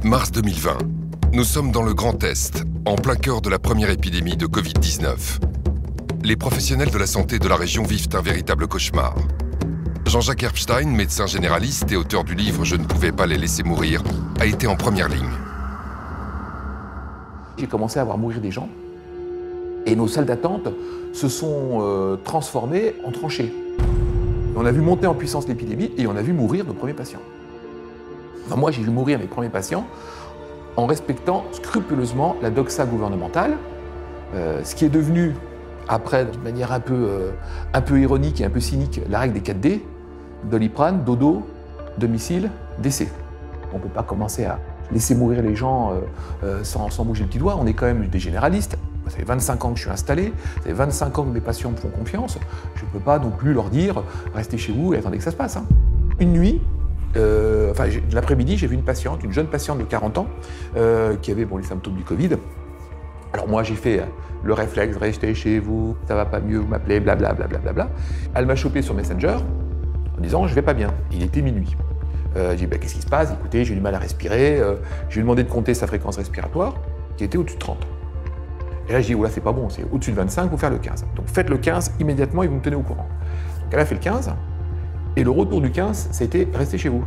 Mars 2020. Nous sommes dans le Grand Est, en plein cœur de la première épidémie de Covid-19. Les professionnels de la santé de la région vivent un véritable cauchemar. Jean-Jacques Herbstein, médecin généraliste et auteur du livre « Je ne pouvais pas les laisser mourir », a été en première ligne. J'ai commencé à voir mourir des gens et nos salles d'attente se sont transformées en tranchées. On a vu monter en puissance l'épidémie et on a vu mourir nos premiers patients. Enfin, moi, j'ai vu mourir mes premiers patients en respectant scrupuleusement la doxa gouvernementale, ce qui est devenu, après, d'une manière un peu ironique et un peu cynique, la règle des 4D, Doliprane, dodo, domicile, décès. On ne peut pas commencer à laisser mourir les gens sans bouger le petit doigt. On est quand même des généralistes. Ça fait 25 ans que je suis installé, ça fait 25 ans que mes patients me font confiance. Je ne peux pas non plus leur dire « restez chez vous et attendez que ça se passe ». Une nuit, l'après-midi, j'ai vu une patiente, une jeune patiente de 40 ans, qui avait les symptômes du Covid. Alors moi, j'ai fait le réflexe « restez chez vous, ça va pas mieux, vous m'appelez, blablabla, blablabla ». Elle m'a chopé sur Messenger en disant « je vais pas bien ». Il était minuit. J'ai dit « qu'est-ce qui se passe ? Écoutez, j'ai du mal à respirer ». Je lui ai demandé de compter sa fréquence respiratoire, qui était au-dessus de 30. Et là, j'ai dit, oh là, c'est pas bon, c'est au-dessus de 25, il faut faire le 15. Donc faites le 15 immédiatement et vous me tenez au courant. Donc elle a fait le 15, et le retour du 15, ça a été restez chez vous.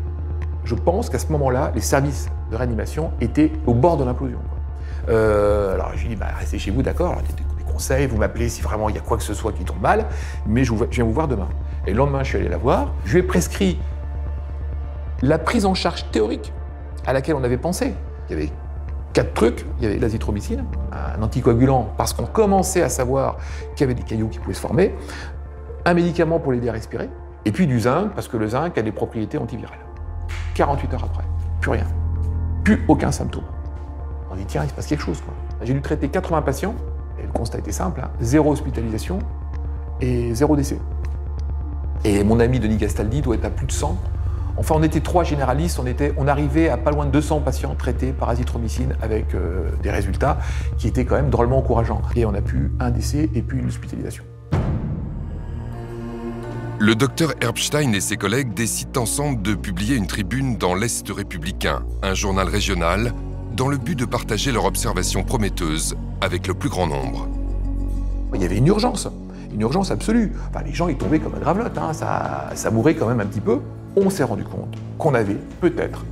Je pense qu'à ce moment-là, les services de réanimation étaient au bord de l'implosion. Alors j'ai dit, restez chez vous, d'accord, des conseils, vous m'appelez si vraiment il y a quoi que ce soit qui tombe mal, mais je viens vous voir demain. Et le lendemain, je suis allé la voir, je lui ai prescrit la prise en charge théorique à laquelle on avait pensé. Il y avait 4 trucs, il y avait l'azithromycine, un anticoagulant parce qu'on commençait à savoir qu'il y avait des cailloux qui pouvaient se former, un médicament pour l'aider à respirer, et puis du zinc, parce que le zinc a des propriétés antivirales. 48 heures après, plus rien, plus aucun symptôme. On dit tiens, il se passe quelque chose. J'ai dû traiter 80 patients, et le constat était simple, 0 hospitalisation et 0 décès. Et mon ami Denis Gastaldi doit être à plus de 100. Enfin, on était 3 généralistes, on arrivait à pas loin de 200 patients traités par azithromycine avec des résultats qui étaient quand même drôlement encourageants. Et on a pu un décès et puis une hospitalisation. Le docteur Herbstein et ses collègues décident ensemble de publier une tribune dans l'Est républicain, un journal régional, dans le but de partager leurs observations prometteuses avec le plus grand nombre. Il y avait une urgence absolue. Enfin, les gens ils tombaient comme un gravelotte, ça mourait quand même un petit peu. On s'est rendu compte qu'on avait peut-être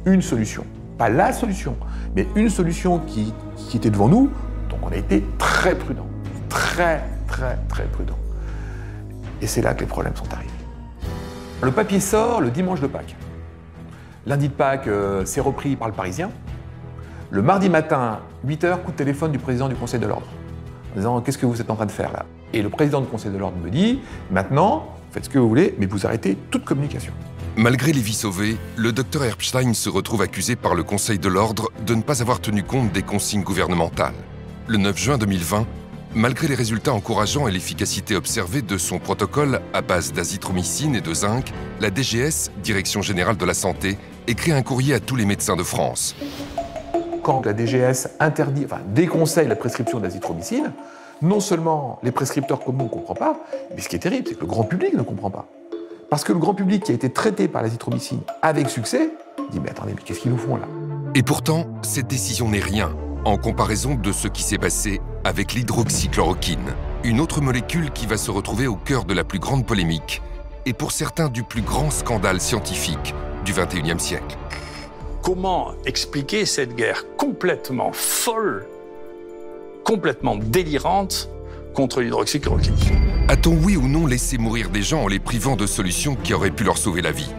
une solution. Pas la solution, mais une solution qui était devant nous. Donc on a été très prudents. Très prudents. Et c'est là que les problèmes sont arrivés. Le papier sort le dimanche de Pâques. Lundi de Pâques, c'est repris par le Parisien. Le mardi matin, 8h, coup de téléphone du président du Conseil de l'Ordre. En disant « qu'est-ce que vous êtes en train de faire là ?» Et le président du Conseil de l'Ordre me dit « maintenant, faites ce que vous voulez, mais vous arrêtez toute communication. » Malgré les vies sauvées, le docteur Herbstein se retrouve accusé par le Conseil de l'Ordre de ne pas avoir tenu compte des consignes gouvernementales. Le 9 juin 2020, malgré les résultats encourageants et l'efficacité observée de son protocole à base d'azithromycine et de zinc, la DGS, Direction Générale de la Santé, écrit un courrier à tous les médecins de France. Quand la DGS déconseille la prescription d'azithromycine, non seulement les prescripteurs comme nous ne comprennent pas, mais ce qui est terrible, c'est que le grand public ne comprend pas. Parce que le grand public qui a été traité par l'azithromycine avec succès, dit « mais attendez, mais qu'est-ce qu'ils nous font là ?» Et pourtant, cette décision n'est rien en comparaison de ce qui s'est passé avec l'hydroxychloroquine, une autre molécule qui va se retrouver au cœur de la plus grande polémique et pour certains du plus grand scandale scientifique du XXIe siècle. Comment expliquer cette guerre complètement folle, complètement délirante contre l'hydroxychloroquine? A-t-on oui ou non laissé mourir des gens en les privant de solutions qui auraient pu leur sauver la vie?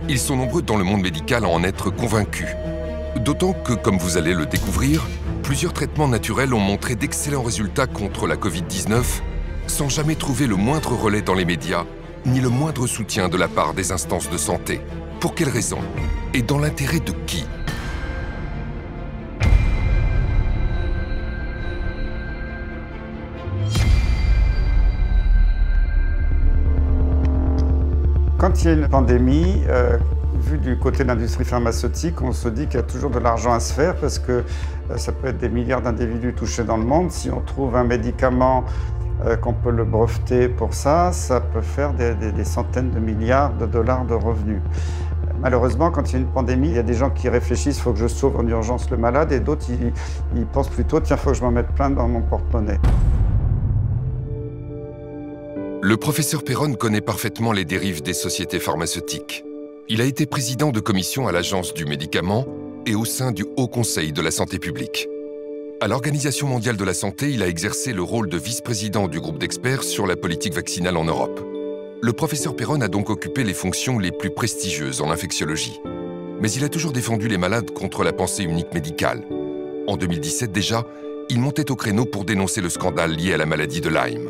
Ils sont nombreux dans le monde médical à en être convaincus. D'autant que, comme vous allez le découvrir, plusieurs traitements naturels ont montré d'excellents résultats contre la Covid-19 sans jamais trouver le moindre relais dans les médias, ni le moindre soutien de la part des instances de santé. Pour quelles raisons? Et dans l'intérêt de qui? Quand il y a une pandémie, vu du côté de l'industrie pharmaceutique, on se dit qu'il y a toujours de l'argent à se faire parce que ça peut être des milliards d'individus touchés dans le monde. Si on trouve un médicament qu'on peut le breveter pour ça, ça peut faire des centaines de milliards de dollars de revenus. Malheureusement, quand il y a une pandémie, il y a des gens qui réfléchissent « il faut que je sauve en urgence le malade » et d'autres, ils pensent plutôt « tiens, il faut que je m'en mette plein dans mon porte-monnaie ». Le professeur Perron connaît parfaitement les dérives des sociétés pharmaceutiques. Il a été président de commission à l'Agence du médicament et au sein du Haut Conseil de la santé publique. À l'Organisation mondiale de la santé, il a exercé le rôle de vice-président du groupe d'experts sur la politique vaccinale en Europe. Le professeur Perron a donc occupé les fonctions les plus prestigieuses en infectiologie. Mais il a toujours défendu les malades contre la pensée unique médicale. En 2017 déjà, il montait au créneau pour dénoncer le scandale lié à la maladie de Lyme.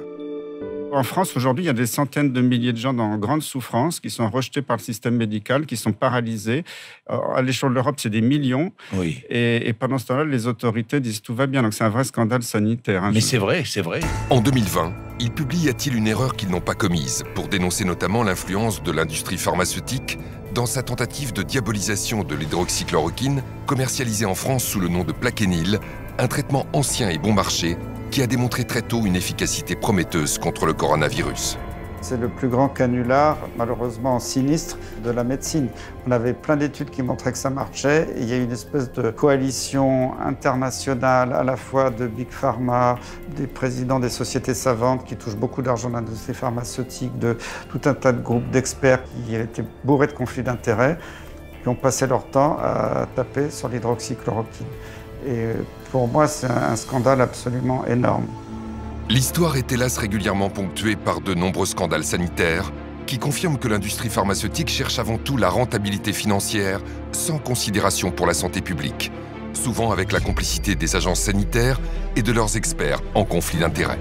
En France, aujourd'hui, il y a des centaines de milliers de gens dans grande souffrance qui sont rejetés par le système médical, qui sont paralysés. À l'échelle de l'Europe, c'est des millions. Oui. Et pendant ce temps-là, les autorités disent tout va bien. Donc c'est un vrai scandale sanitaire. Mais c'est vrai, c'est vrai. En 2020, il publie « Y a-t-il une erreur qu'ils n'ont pas commise ?» pour dénoncer notamment l'influence de l'industrie pharmaceutique dans sa tentative de diabolisation de l'hydroxychloroquine, commercialisée en France sous le nom de Plaquenil, un traitement ancien et bon marché qui a démontré très tôt une efficacité prometteuse contre le coronavirus. C'est le plus grand canular, malheureusement sinistre, de la médecine. On avait plein d'études qui montraient que ça marchait. Et il y a une espèce de coalition internationale, à la fois de Big Pharma, des présidents des sociétés savantes qui touchent beaucoup d'argent dans l'industrie pharmaceutique, de tout un tas de groupes d'experts qui étaient bourrés de conflits d'intérêts, qui ont passé leur temps à taper sur l'hydroxychloroquine. Et pour moi, c'est un scandale absolument énorme. L'histoire est hélas régulièrement ponctuée par de nombreux scandales sanitaires qui confirment que l'industrie pharmaceutique cherche avant tout la rentabilité financière sans considération pour la santé publique, souvent avec la complicité des agences sanitaires et de leurs experts en conflit d'intérêts.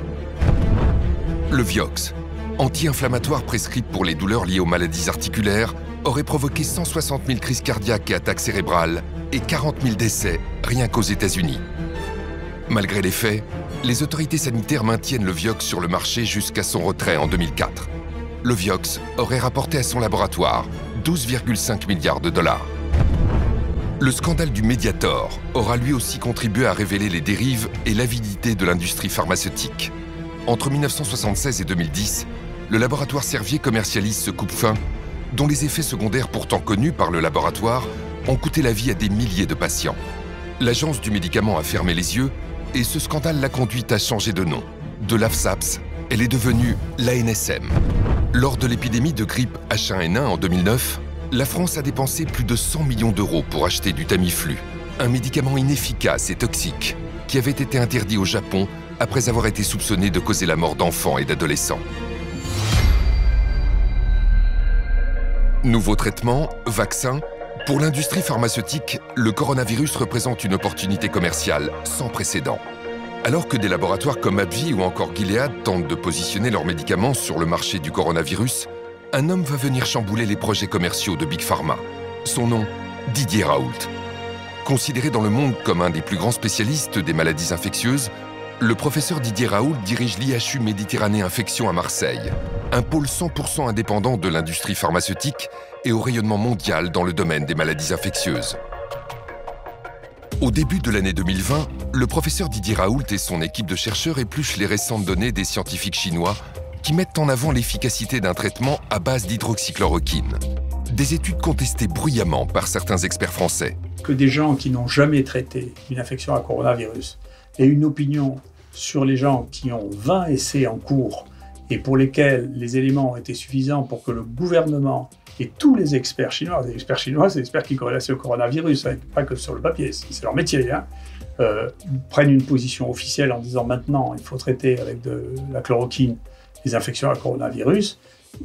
Le Vioxx, anti-inflammatoire prescrit pour les douleurs liées aux maladies articulaires, aurait provoqué 160 000 crises cardiaques et attaques cérébrales et 40 000 décès rien qu'aux États-Unis. Malgré les faits, les autorités sanitaires maintiennent le Vioxx sur le marché jusqu'à son retrait en 2004. Le Vioxx aurait rapporté à son laboratoire 12,5 milliards de dollars. Le scandale du Mediator aura lui aussi contribué à révéler les dérives et l'avidité de l'industrie pharmaceutique. Entre 1976 et 2010, le laboratoire Servier commercialise ce coupe-faim dont les effets secondaires pourtant connus par le laboratoire ont coûté la vie à des milliers de patients. L'agence du médicament a fermé les yeux et ce scandale l'a conduite à changer de nom. De l'AFSAPS, elle est devenue l'ANSM. Lors de l'épidémie de grippe H1N1 en 2009, la France a dépensé plus de 100 millions d'euros pour acheter du Tamiflu, un médicament inefficace et toxique qui avait été interdit au Japon après avoir été soupçonné de causer la mort d'enfants et d'adolescents. Nouveaux traitements, vaccins. Pour l'industrie pharmaceutique, le coronavirus représente une opportunité commerciale sans précédent. Alors que des laboratoires comme AbbVie ou encore Gilead tentent de positionner leurs médicaments sur le marché du coronavirus, un homme va venir chambouler les projets commerciaux de Big Pharma. Son nom, Didier Raoult. Considéré dans le monde comme un des plus grands spécialistes des maladies infectieuses, le professeur Didier Raoult dirige l'IHU Méditerranée Infection à Marseille, un pôle 100% indépendant de l'industrie pharmaceutique et au rayonnement mondial dans le domaine des maladies infectieuses. Au début de l'année 2020, le professeur Didier Raoult et son équipe de chercheurs épluchent les récentes données des scientifiques chinois qui mettent en avant l'efficacité d'un traitement à base d'hydroxychloroquine. Des études contestées bruyamment par certains experts français. Que des gens qui n'ont jamais traité une infection à coronavirus aient une opinion sur les gens qui ont 20 essais en cours et pour lesquels les éléments ont été suffisants pour que le gouvernement et tous les experts chinois, c'est des experts qui corrélent au coronavirus, hein, pas que sur le papier, c'est leur métier, hein, prennent une position officielle en disant maintenant il faut traiter avec de la chloroquine les infections à coronavirus,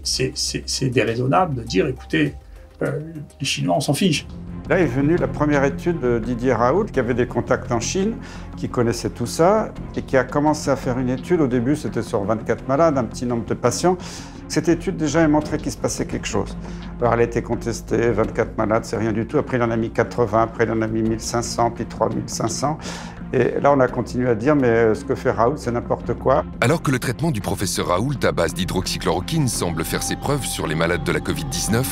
c'est déraisonnable de dire écoutez, les Chinois on s'en fiche. Là est venue la première étude de Didier Raoult, qui avait des contacts en Chine, qui connaissait tout ça, et qui a commencé à faire une étude. Au début, c'était sur 24 malades, un petit nombre de patients. Cette étude, déjà, a montré qu'il se passait quelque chose. Alors, elle a été contestée, 24 malades, c'est rien du tout. Après, il en a mis 80, après, il en a mis 1500, puis 3500. Et là, on a continué à dire, mais ce que fait Raoult, c'est n'importe quoi. Alors que le traitement du professeur Raoult à base d'hydroxychloroquine semble faire ses preuves sur les malades de la Covid-19,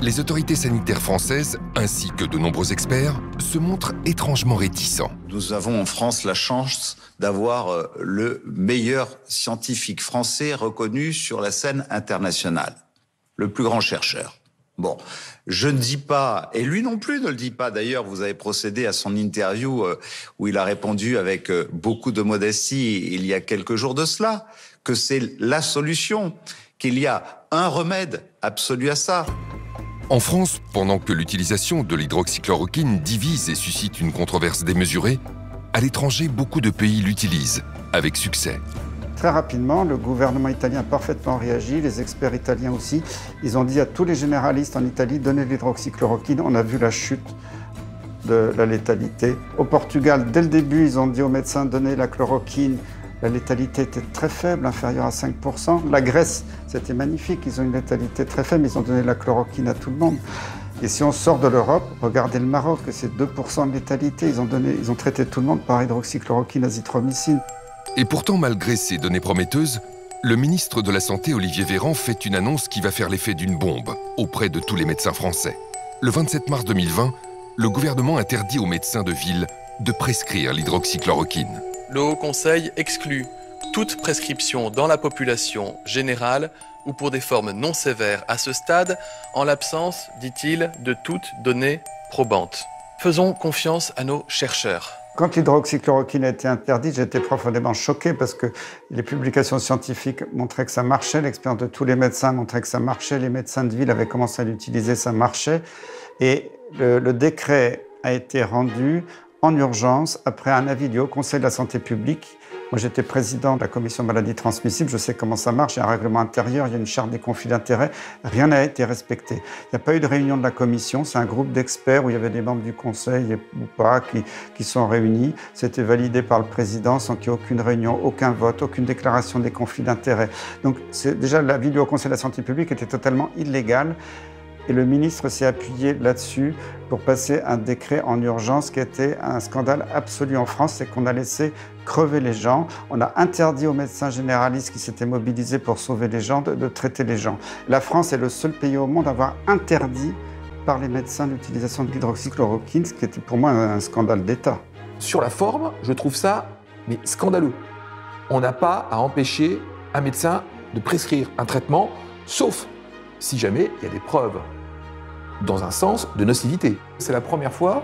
les autorités sanitaires françaises, ainsi que de nombreux experts, se montrent étrangement réticents. Nous avons en France la chance d'avoir le meilleur scientifique français reconnu sur la scène internationale, le plus grand chercheur Bon, je ne dis pas, et lui non plus ne le dit pas. D'ailleurs, vous avez procédé à son interview où il a répondu avec beaucoup de modestie il y a quelques jours de cela, que c'est la solution, qu'il y a un remède absolu à ça. En France, pendant que l'utilisation de l'hydroxychloroquine divise et suscite une controverse démesurée, à l'étranger, beaucoup de pays l'utilisent, avec succès. Très rapidement, le gouvernement italien a parfaitement réagi, les experts italiens aussi. Ils ont dit à tous les généralistes en Italie, donnez l'hydroxychloroquine. On a vu la chute de la létalité. Au Portugal, dès le début, ils ont dit aux médecins, donnez la chloroquine. La létalité était très faible, inférieure à 5%. La Grèce, c'était magnifique, ils ont une létalité très faible, ils ont donné la chloroquine à tout le monde. Et si on sort de l'Europe, regardez le Maroc, c'est 2% de létalité. Ils ont traité tout le monde par hydroxychloroquine, azithromycine. Et pourtant, malgré ces données prometteuses, le ministre de la Santé, Olivier Véran, fait une annonce qui va faire l'effet d'une bombe auprès de tous les médecins français. Le 27 mars 2020, le gouvernement interdit aux médecins de ville de prescrire l'hydroxychloroquine. Le Haut Conseil exclut toute prescription dans la population générale ou pour des formes non sévères à ce stade, en l'absence, dit-il, de toute donnée probante. Faisons confiance à nos chercheurs. Quand l'hydroxychloroquine a été interdite, j'étais profondément choqué parce que les publications scientifiques montraient que ça marchait, l'expérience de tous les médecins montrait que ça marchait, les médecins de ville avaient commencé à l'utiliser, ça marchait. Et le décret a été rendu en urgence après un avis du Haut Conseil de la Santé publique. Moi, j'étais président de la commission maladies transmissibles, je sais comment ça marche, il y a un règlement intérieur, il y a une charte des conflits d'intérêts, rien n'a été respecté. Il n'y a pas eu de réunion de la commission, c'est un groupe d'experts où il y avait des membres du conseil ou pas qui sont réunis. C'était validé par le président sans qu'il y ait aucune réunion, aucun vote, aucune déclaration des conflits d'intérêts. Donc déjà, l'avis du Haut Conseil de la Santé publique était totalement illégal. Et le ministre s'est appuyé là-dessus pour passer un décret en urgence qui était un scandale absolu en France, c'est qu'on a laissé crever les gens. On a interdit aux médecins généralistes qui s'étaient mobilisés pour sauver les gens de traiter les gens. La France est le seul pays au monde à avoir interdit par les médecins l'utilisation de l'hydroxychloroquine, ce qui était pour moi un scandale d'État. Sur la forme, je trouve ça scandaleux. On n'a pas à empêcher un médecin de prescrire un traitement, sauf si jamais il y a des preuves dans un sens de nocivité. C'est la première fois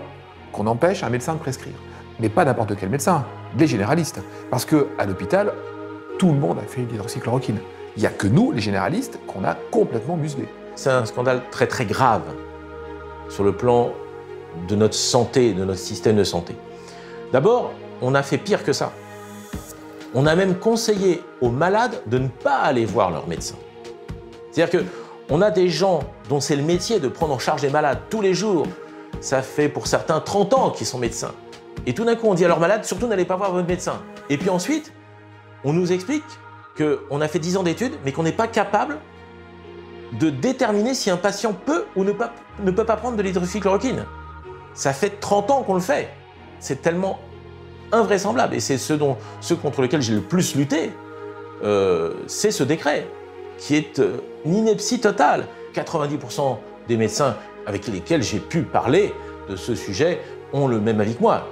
qu'on empêche un médecin de prescrire. Mais pas n'importe quel médecin, les généralistes. Parce qu'à l'hôpital, tout le monde a fait l'hydroxychloroquine. Il n'y a que nous, les généralistes, qu'on a complètement muselés. C'est un scandale très très grave sur le plan de notre santé, de notre système de santé. D'abord, on a fait pire que ça. On a même conseillé aux malades de ne pas aller voir leur médecin. C'est-à-dire qu'on a des gens dont c'est le métier de prendre en charge les malades tous les jours. Ça fait pour certains 30 ans qu'ils sont médecins. Et tout d'un coup, on dit à leurs malades, surtout n'allez pas voir votre médecin. Et puis ensuite, on nous explique qu'on a fait 10 ans d'études, mais qu'on n'est pas capable de déterminer si un patient peut ou ne peut pas prendre de l'hydroxychloroquine. Ça fait 30 ans qu'on le fait. C'est tellement invraisemblable. Et c'est ce contre lequel j'ai le plus lutté, c'est ce décret, qui est une ineptie totale. 90% des médecins avec lesquels j'ai pu parler de ce sujet ont le même avis que moi.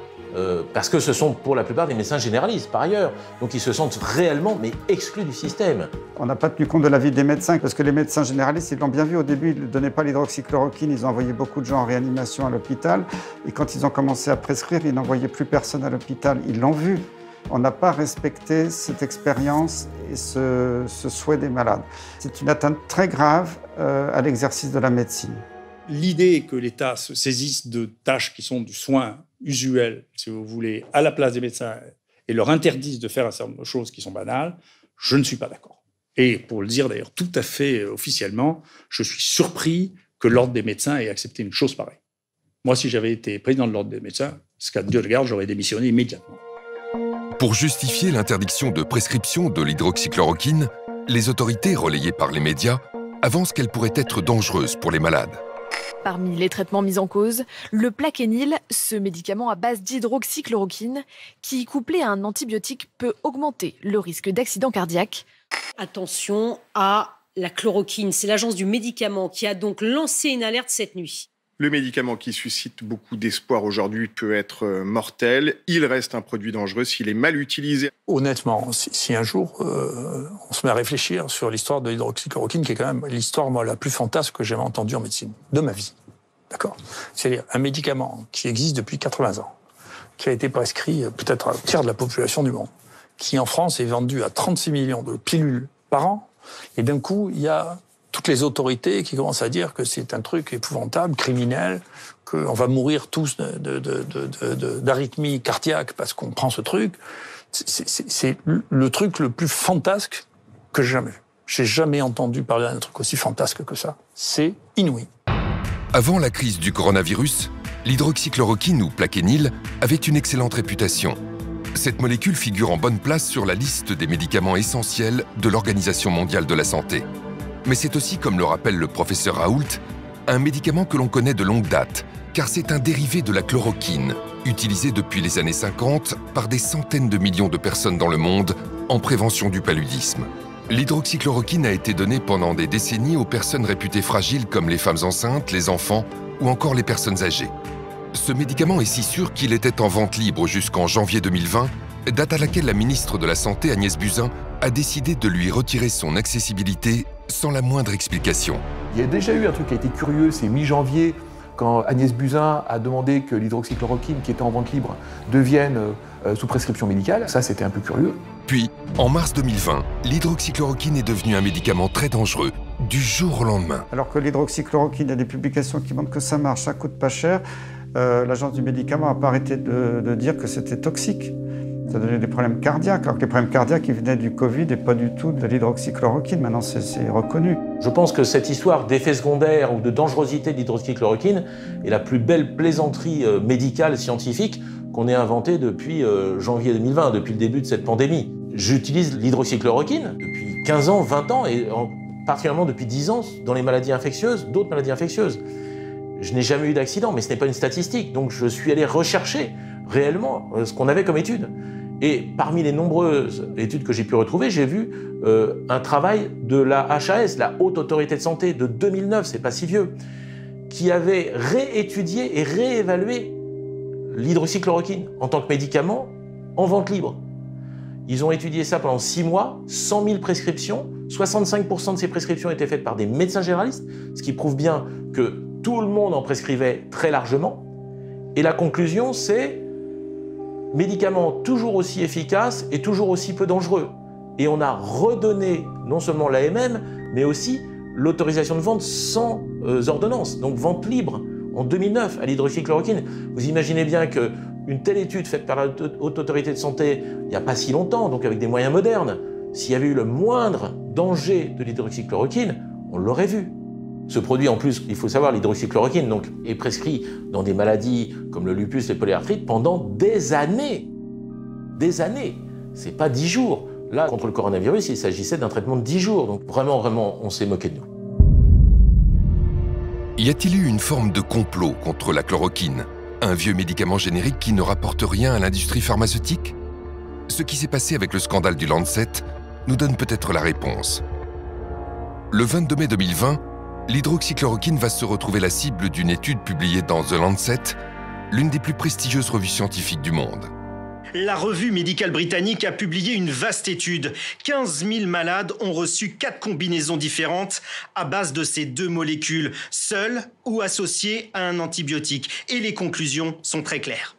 Parce que ce sont pour la plupart des médecins généralistes, par ailleurs. Donc ils se sentent réellement exclus du système. On n'a pas tenu compte de l'avis des médecins, parce que les médecins généralistes, ils l'ont bien vu au début, ils ne donnaient pas l'hydroxychloroquine, ils ont envoyé beaucoup de gens en réanimation à l'hôpital. Et quand ils ont commencé à prescrire, ils n'envoyaient plus personne à l'hôpital. Ils l'ont vu. On n'a pas respecté cette expérience et ce souhait des malades. C'est une atteinte très grave à l'exercice de la médecine. L'idée que l'État se saisisse de tâches qui sont du soin usuel, si vous voulez, à la place des médecins et leur interdise de faire un certain nombre de choses qui sont banales, je ne suis pas d'accord. Et pour le dire d'ailleurs tout à fait officiellement, je suis surpris que l'Ordre des médecins ait accepté une chose pareille. Moi, si j'avais été président de l'Ordre des médecins, ce cas de Dieu de garde, j'aurais démissionné immédiatement. Pour justifier l'interdiction de prescription de l'hydroxychloroquine, les autorités relayées par les médias avancent qu'elle pourrait être dangereuse pour les malades. Parmi les traitements mis en cause, le Plaquenil, ce médicament à base d'hydroxychloroquine, qui, couplé à un antibiotique, peut augmenter le risque d'accident cardiaque. Attention à la chloroquine, c'est l'agence du médicament qui a donc lancé une alerte cette nuit. Le médicament qui suscite beaucoup d'espoir aujourd'hui peut être mortel. Il reste un produit dangereux s'il est mal utilisé. Honnêtement, si un jour on se met à réfléchir sur l'histoire de l'hydroxychloroquine, qui est quand même l'histoire moi, la plus fantasque que j'ai entendue en médecine de ma vie. D'accord ? C'est-à-dire un médicament qui existe depuis 80 ans, qui a été prescrit peut-être à un tiers de la population du monde, qui en France est vendu à 36 millions de pilules par an, et d'un coup, il y a toutes les autorités qui commencent à dire que c'est un truc épouvantable, criminel, qu'on va mourir tous d'arythmie cardiaque parce qu'on prend ce truc. C'est le truc le plus fantasque que j'ai jamais vu. J'ai jamais entendu parler d'un truc aussi fantasque que ça. C'est inouï. Avant la crise du coronavirus, l'hydroxychloroquine ou plaquenil avait une excellente réputation. Cette molécule figure en bonne place sur la liste des médicaments essentiels de l'Organisation mondiale de la santé. Mais c'est aussi, comme le rappelle le professeur Raoult, un médicament que l'on connaît de longue date, car c'est un dérivé de la chloroquine, utilisé depuis les années 50 par des centaines de millions de personnes dans le monde en prévention du paludisme. L'hydroxychloroquine a été donnée pendant des décennies aux personnes réputées fragiles comme les femmes enceintes, les enfants ou encore les personnes âgées. Ce médicament est si sûr qu'il était en vente libre jusqu'en janvier 2020, date à laquelle la ministre de la Santé, Agnès Buzyn, a décidé de lui retirer son accessibilité sans la moindre explication. Il y a déjà eu un truc qui a été curieux, c'est mi-janvier, quand Agnès Buzyn a demandé que l'hydroxychloroquine, qui était en vente libre, devienne sous prescription médicale. Ça, c'était un peu curieux. Puis, en mars 2020, l'hydroxychloroquine est devenu un médicament très dangereux, du jour au lendemain. Alors que l'hydroxychloroquine, il y a des publications qui montrent que ça marche, ça coûte pas cher. L'agence du médicament n'a pas arrêté de dire que c'était toxique. Ça donnait des problèmes cardiaques, alors que les problèmes cardiaques, ils venaient du Covid et pas du tout de l'hydroxychloroquine. Maintenant, c'est reconnu. Je pense que cette histoire d'effet secondaire ou de dangerosité de l'hydroxychloroquine est la plus belle plaisanterie médicale, scientifique qu'on ait inventée depuis janvier 2020, depuis le début de cette pandémie. J'utilise l'hydroxychloroquine depuis 15 ans, 20 ans, et particulièrement depuis 10 ans dans les maladies infectieuses, d'autres maladies infectieuses. Je n'ai jamais eu d'accident, mais ce n'est pas une statistique, donc je suis allé rechercher réellement ce qu'on avait comme études. Et parmi les nombreuses études que j'ai pu retrouver, j'ai vu un travail de la HAS, la Haute Autorité de Santé, de 2009, c'est pas si vieux, qui avait réétudié et réévalué l'hydroxychloroquine en tant que médicament en vente libre. Ils ont étudié ça pendant 6 mois, 100 000 prescriptions, 65% de ces prescriptions étaient faites par des médecins généralistes, ce qui prouve bien que tout le monde en prescrivait très largement. Et la conclusion, c'est médicament toujours aussi efficace et toujours aussi peu dangereux. Et on a redonné non seulement l'AMM, mais aussi l'autorisation de vente sans ordonnance, donc vente libre, en 2009 à l'hydroxychloroquine. Vous imaginez bien qu'une telle étude faite par la Haute Autorité de Santé il n'y a pas si longtemps, donc avec des moyens modernes, s'il y avait eu le moindre danger de l'hydroxychloroquine, on l'aurait vu. Ce produit, en plus, il faut savoir, l'hydroxychloroquine donc, est prescrit dans des maladies comme le lupus, les polyarthrites pendant des années. Des années. C'est pas 10 jours. Là, contre le coronavirus, il s'agissait d'un traitement de 10 jours. Donc vraiment, on s'est moqué de nous. Y a-t-il eu une forme de complot contre la chloroquine, un vieux médicament générique qui ne rapporte rien à l'industrie pharmaceutique? Ce qui s'est passé avec le scandale du Lancet nous donne peut-être la réponse. Le 22 mai 2020, l'hydroxychloroquine va se retrouver la cible d'une étude publiée dans The Lancet, l'une des plus prestigieuses revues scientifiques du monde. La revue médicale britannique a publié une vaste étude. 15 000 malades ont reçu 4 combinaisons différentes à base de ces 2 molécules, seules ou associées à un antibiotique. Et les conclusions sont très claires.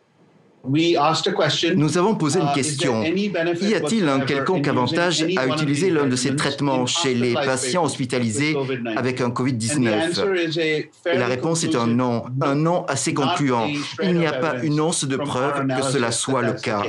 Nous avons posé une question. Y a-t-il un quelconque avantage à utiliser l'un de ces traitements chez les patients hospitalisés avec un Covid-19? Et la réponse est un non assez concluant. Il n'y a pas une once de preuve que cela soit le cas.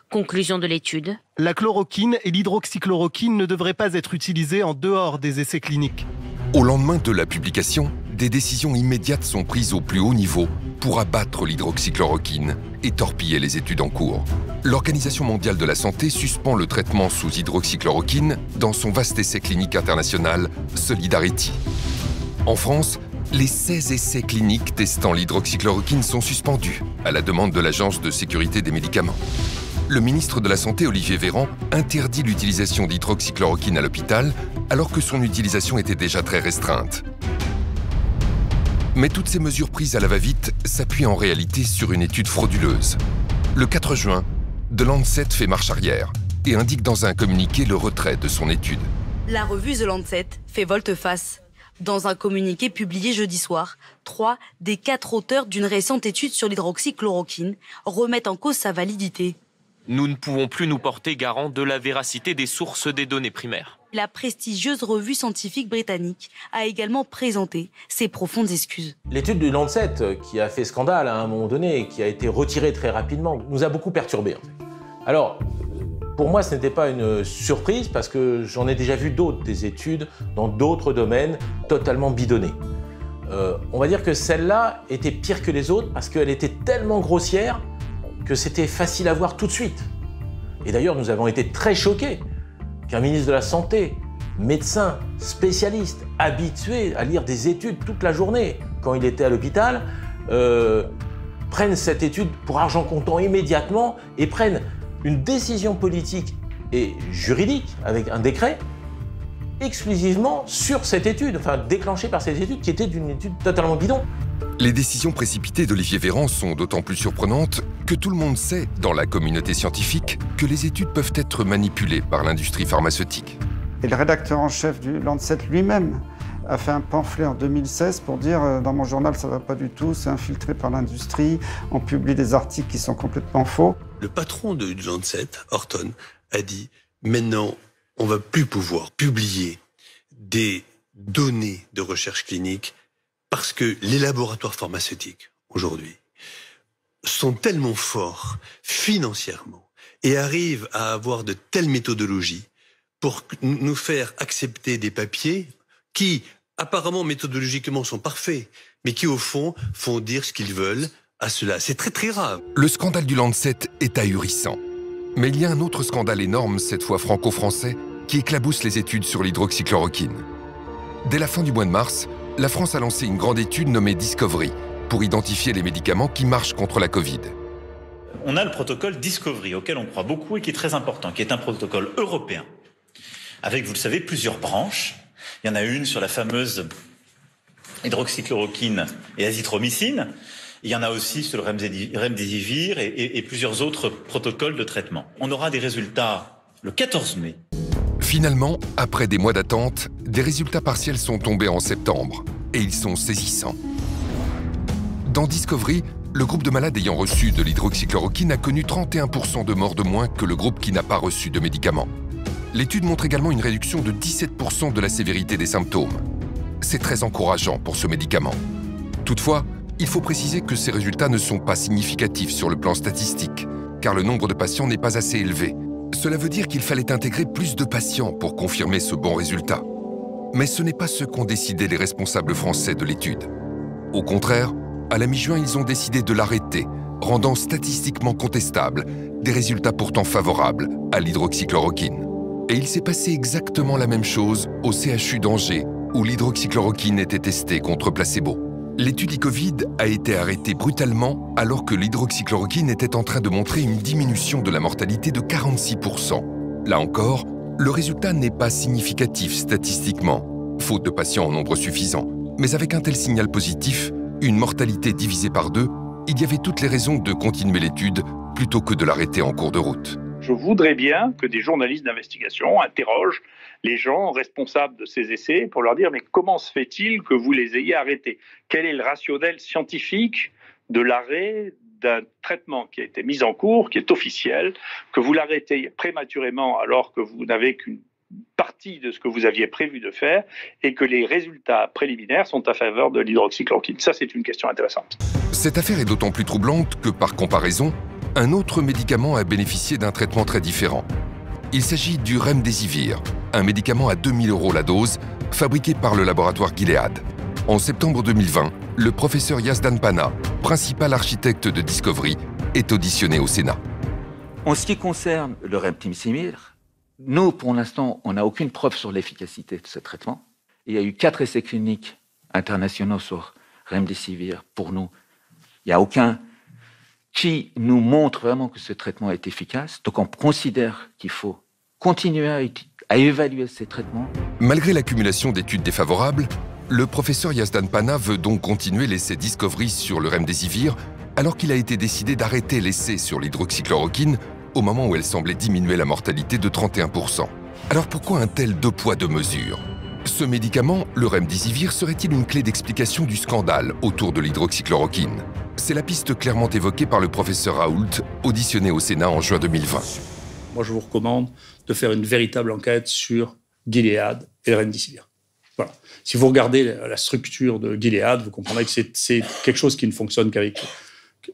Conclusion de l'étude. La chloroquine et l'hydroxychloroquine ne devraient pas être utilisées en dehors des essais cliniques. Au lendemain de la publication, des décisions immédiates sont prises au plus haut niveau pour abattre l'hydroxychloroquine et torpiller les études en cours. L'Organisation mondiale de la santé suspend le traitement sous hydroxychloroquine dans son vaste essai clinique international Solidarity. En France, les 16 essais cliniques testant l'hydroxychloroquine sont suspendus à la demande de l'Agence de sécurité des médicaments. Le ministre de la Santé, Olivier Véran, interdit l'utilisation d'hydroxychloroquine à l'hôpital alors que son utilisation était déjà très restreinte. Mais toutes ces mesures prises à la va-vite s'appuient en réalité sur une étude frauduleuse. Le 4 juin, The Lancet fait marche arrière et indique dans un communiqué le retrait de son étude. La revue The Lancet fait volte-face. Dans un communiqué publié jeudi soir, 3 des 4 auteurs d'une récente étude sur l'hydroxychloroquine remettent en cause sa validité. Nous ne pouvons plus nous porter garant de la véracité des sources des données primaires. La prestigieuse revue scientifique britannique a également présenté ses profondes excuses. L'étude du Lancet, qui a fait scandale à un moment donné et qui a été retirée très rapidement, nous a beaucoup perturbés. Alors, pour moi, ce n'était pas une surprise parce que j'en ai déjà vu d'autres, des études dans d'autres domaines totalement bidonnées. On va dire que celle-là était pire que les autres parce qu'elle était tellement grossière que c'était facile à voir tout de suite. Et d'ailleurs, nous avons été très choqués qu'un ministre de la Santé, médecin, spécialiste, habitué à lire des études toute la journée quand il était à l'hôpital, prenne cette étude pour argent comptant immédiatement et prenne une décision politique et juridique avec un décret exclusivement sur cette étude, enfin déclenchée par cette étude qui était une étude totalement bidon. Les décisions précipitées d'Olivier Véran sont d'autant plus surprenantes que tout le monde sait, dans la communauté scientifique, que les études peuvent être manipulées par l'industrie pharmaceutique. Et le rédacteur en chef du Lancet lui-même a fait un pamphlet en 2016 pour dire « dans mon journal, ça ne va pas du tout, c'est infiltré par l'industrie, on publie des articles qui sont complètement faux ». Le patron du Lancet, Horton, a dit « maintenant, on ne va plus pouvoir publier des données de recherche clinique parce que les laboratoires pharmaceutiques, aujourd'hui, sont tellement forts financièrement et arrivent à avoir de telles méthodologies pour nous faire accepter des papiers qui, apparemment, méthodologiquement, sont parfaits, mais qui, au fond, font dire ce qu'ils veulent à cela. C'est très, très grave. Le scandale du Lancet est ahurissant. Mais il y a un autre scandale énorme, cette fois franco-français, qui éclabousse les études sur l'hydroxychloroquine. Dès la fin du mois de mars, la France a lancé une grande étude nommée Discovery pour identifier les médicaments qui marchent contre la Covid. On a le protocole Discovery, auquel on croit beaucoup et qui est très important, qui est un protocole européen, avec, vous le savez, plusieurs branches. Il y en a une sur la fameuse hydroxychloroquine et azithromycine. Il y en a aussi sur le remdesivir et plusieurs autres protocoles de traitement. On aura des résultats le 14 mai. Finalement, après des mois d'attente, des résultats partiels sont tombés en septembre. Et ils sont saisissants. Dans Discovery, le groupe de malades ayant reçu de l'hydroxychloroquine a connu 31% de morts de moins que le groupe qui n'a pas reçu de médicaments. L'étude montre également une réduction de 17% de la sévérité des symptômes. C'est très encourageant pour ce médicament. Toutefois, il faut préciser que ces résultats ne sont pas significatifs sur le plan statistique, car le nombre de patients n'est pas assez élevé. Cela veut dire qu'il fallait intégrer plus de patients pour confirmer ce bon résultat. Mais ce n'est pas ce qu'ont décidé les responsables français de l'étude. Au contraire, à la mi-juin, ils ont décidé de l'arrêter, rendant statistiquement contestables des résultats pourtant favorables à l'hydroxychloroquine. Et il s'est passé exactement la même chose au CHU d'Angers, où l'hydroxychloroquine était testée contre placebo. L'étude e-Covid a été arrêtée brutalement alors que l'hydroxychloroquine était en train de montrer une diminution de la mortalité de 46%. Là encore, le résultat n'est pas significatif statistiquement, faute de patients en nombre suffisant. Mais avec un tel signal positif, une mortalité divisée par 2, il y avait toutes les raisons de continuer l'étude plutôt que de l'arrêter en cours de route. Je voudrais bien que des journalistes d'investigation interrogent les gens responsables de ces essais pour leur dire « mais comment se fait-il que vous les ayez arrêtés ? Quel est le rationnel scientifique de l'arrêt d'un traitement qui a été mis en cours, qui est officiel, que vous l'arrêtez prématurément alors que vous n'avez qu'une partie de ce que vous aviez prévu de faire et que les résultats préliminaires sont à faveur de l'hydroxychloroquine ?» Ça, c'est une question intéressante. Cette affaire est d'autant plus troublante que, par comparaison, un autre médicament a bénéficié d'un traitement très différent. Il s'agit du remdesivir, un médicament à 2 000 € la dose, fabriqué par le laboratoire Gilead. En septembre 2020, le professeur Yazdan Pana, principal architecte de Discovery, est auditionné au Sénat. En ce qui concerne le remdesivir, nous, pour l'instant, on n'a aucune preuve sur l'efficacité de ce traitement. Il y a eu 4 essais cliniques internationaux sur remdesivir. Pour nous, il n'y a aucun qui nous montre vraiment que ce traitement est efficace. Donc on considère qu'il faut continuer à évaluer ces traitements. Malgré l'accumulation d'études défavorables, Le professeur Yazdan Pana veut donc continuer l'essai Discovery sur le remdesivir, alors qu'il a été décidé d'arrêter l'essai sur l'hydroxychloroquine au moment où elle semblait diminuer la mortalité de 31%. Alors pourquoi un tel deux poids deux mesures? Ce médicament, le remdesivir, serait-il une clé d'explication du scandale autour de l'hydroxychloroquine? C'est la piste clairement évoquée par le professeur Raoult, auditionné au Sénat en juin 2020. Moi, je vous recommande de faire une véritable enquête sur Gilead et le remdesivir. Voilà. Si vous regardez la structure de Gilead, vous comprendrez que c'est quelque chose qui ne fonctionne qu'avec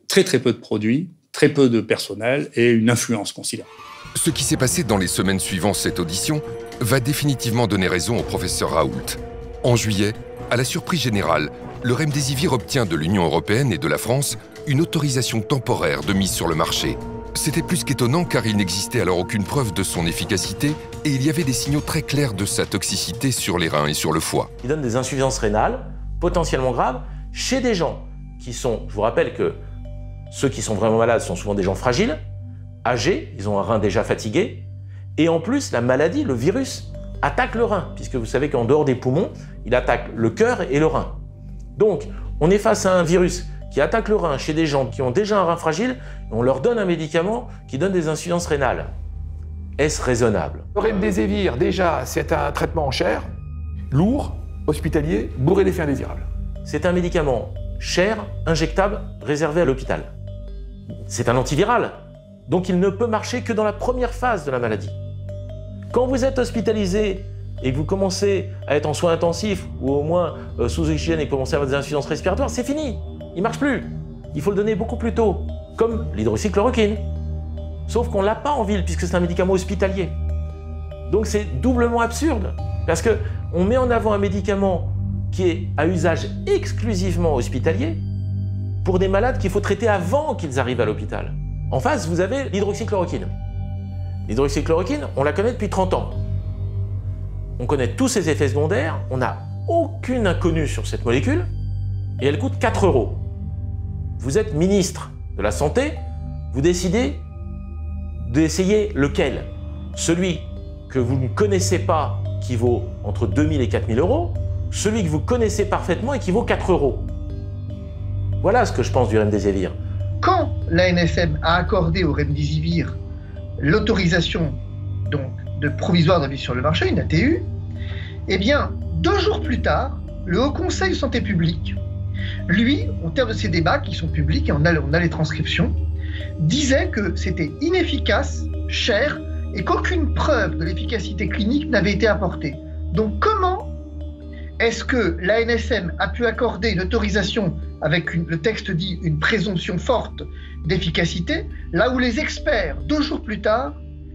très très peu de produits, très peu de personnel et une influence considérable. Ce qui s'est passé dans les semaines suivant cette audition va définitivement donner raison au professeur Raoult. En juillet, à la surprise générale, le remdesivir obtient de l'Union européenne et de la France une autorisation temporaire de mise sur le marché. C'était plus qu'étonnant car il n'existait alors aucune preuve de son efficacité et il y avait des signaux très clairs de sa toxicité sur les reins et sur le foie. Il donne des insuffisances rénales potentiellement graves chez des gens qui sont, je vous rappelle que ceux qui sont vraiment malades sont souvent des gens fragiles, âgés, ils ont un rein déjà fatigué, et en plus la maladie, le virus, attaque le rein, puisque vous savez qu'en dehors des poumons, il attaque le cœur et le rein. Donc, on est face à un virus qui attaque le rein chez des gens qui ont déjà un rein fragile, et on leur donne un médicament qui donne des insuffisances rénales. Est-ce raisonnable? Le remdesivir, déjà, c'est un traitement cher, lourd, hospitalier, bourré d'effets indésirables. C'est un médicament cher, injectable, réservé à l'hôpital. C'est un antiviral, donc il ne peut marcher que dans la première phase de la maladie. Quand vous êtes hospitalisé et que vous commencez à être en soins intensifs ou au moins sous oxygène et que vous commencez à avoir des insuffisances respiratoires, c'est fini, il ne marche plus. Il faut le donner beaucoup plus tôt, comme l'hydroxychloroquine. Sauf qu'on ne l'a pas en ville puisque c'est un médicament hospitalier. Donc c'est doublement absurde parce qu'on met en avant un médicament qui est à usage exclusivement hospitalier pour des malades qu'il faut traiter avant qu'ils arrivent à l'hôpital. En face, vous avez l'hydroxychloroquine. L'hydroxychloroquine, on la connaît depuis 30 ans. On connaît tous ses effets secondaires, on n'a aucune inconnue sur cette molécule, et elle coûte 4 €. Vous êtes ministre de la Santé, vous décidez d'essayer lequel? Celui que vous ne connaissez pas, qui vaut entre 2 000 et 4 000 €, celui que vous connaissez parfaitement et qui vaut 4 €. Voilà ce que je pense du remdesivir. Quand l'ANSM a accordé au remdesivir l'autorisation donc de provisoire de mise sur le marché, une ATU, eh bien, 2 jours plus tard, le Haut Conseil de santé publique, lui, au terme de ces débats qui sont publics, et on a les transcriptions, disait que c'était inefficace, cher, et qu'aucune preuve de l'efficacité clinique n'avait été apportée. Donc comment est-ce que l'ANSM a pu accorder une autorisation avec le texte dit une présomption forte d'efficacité, là où les experts, 2 jours plus tard,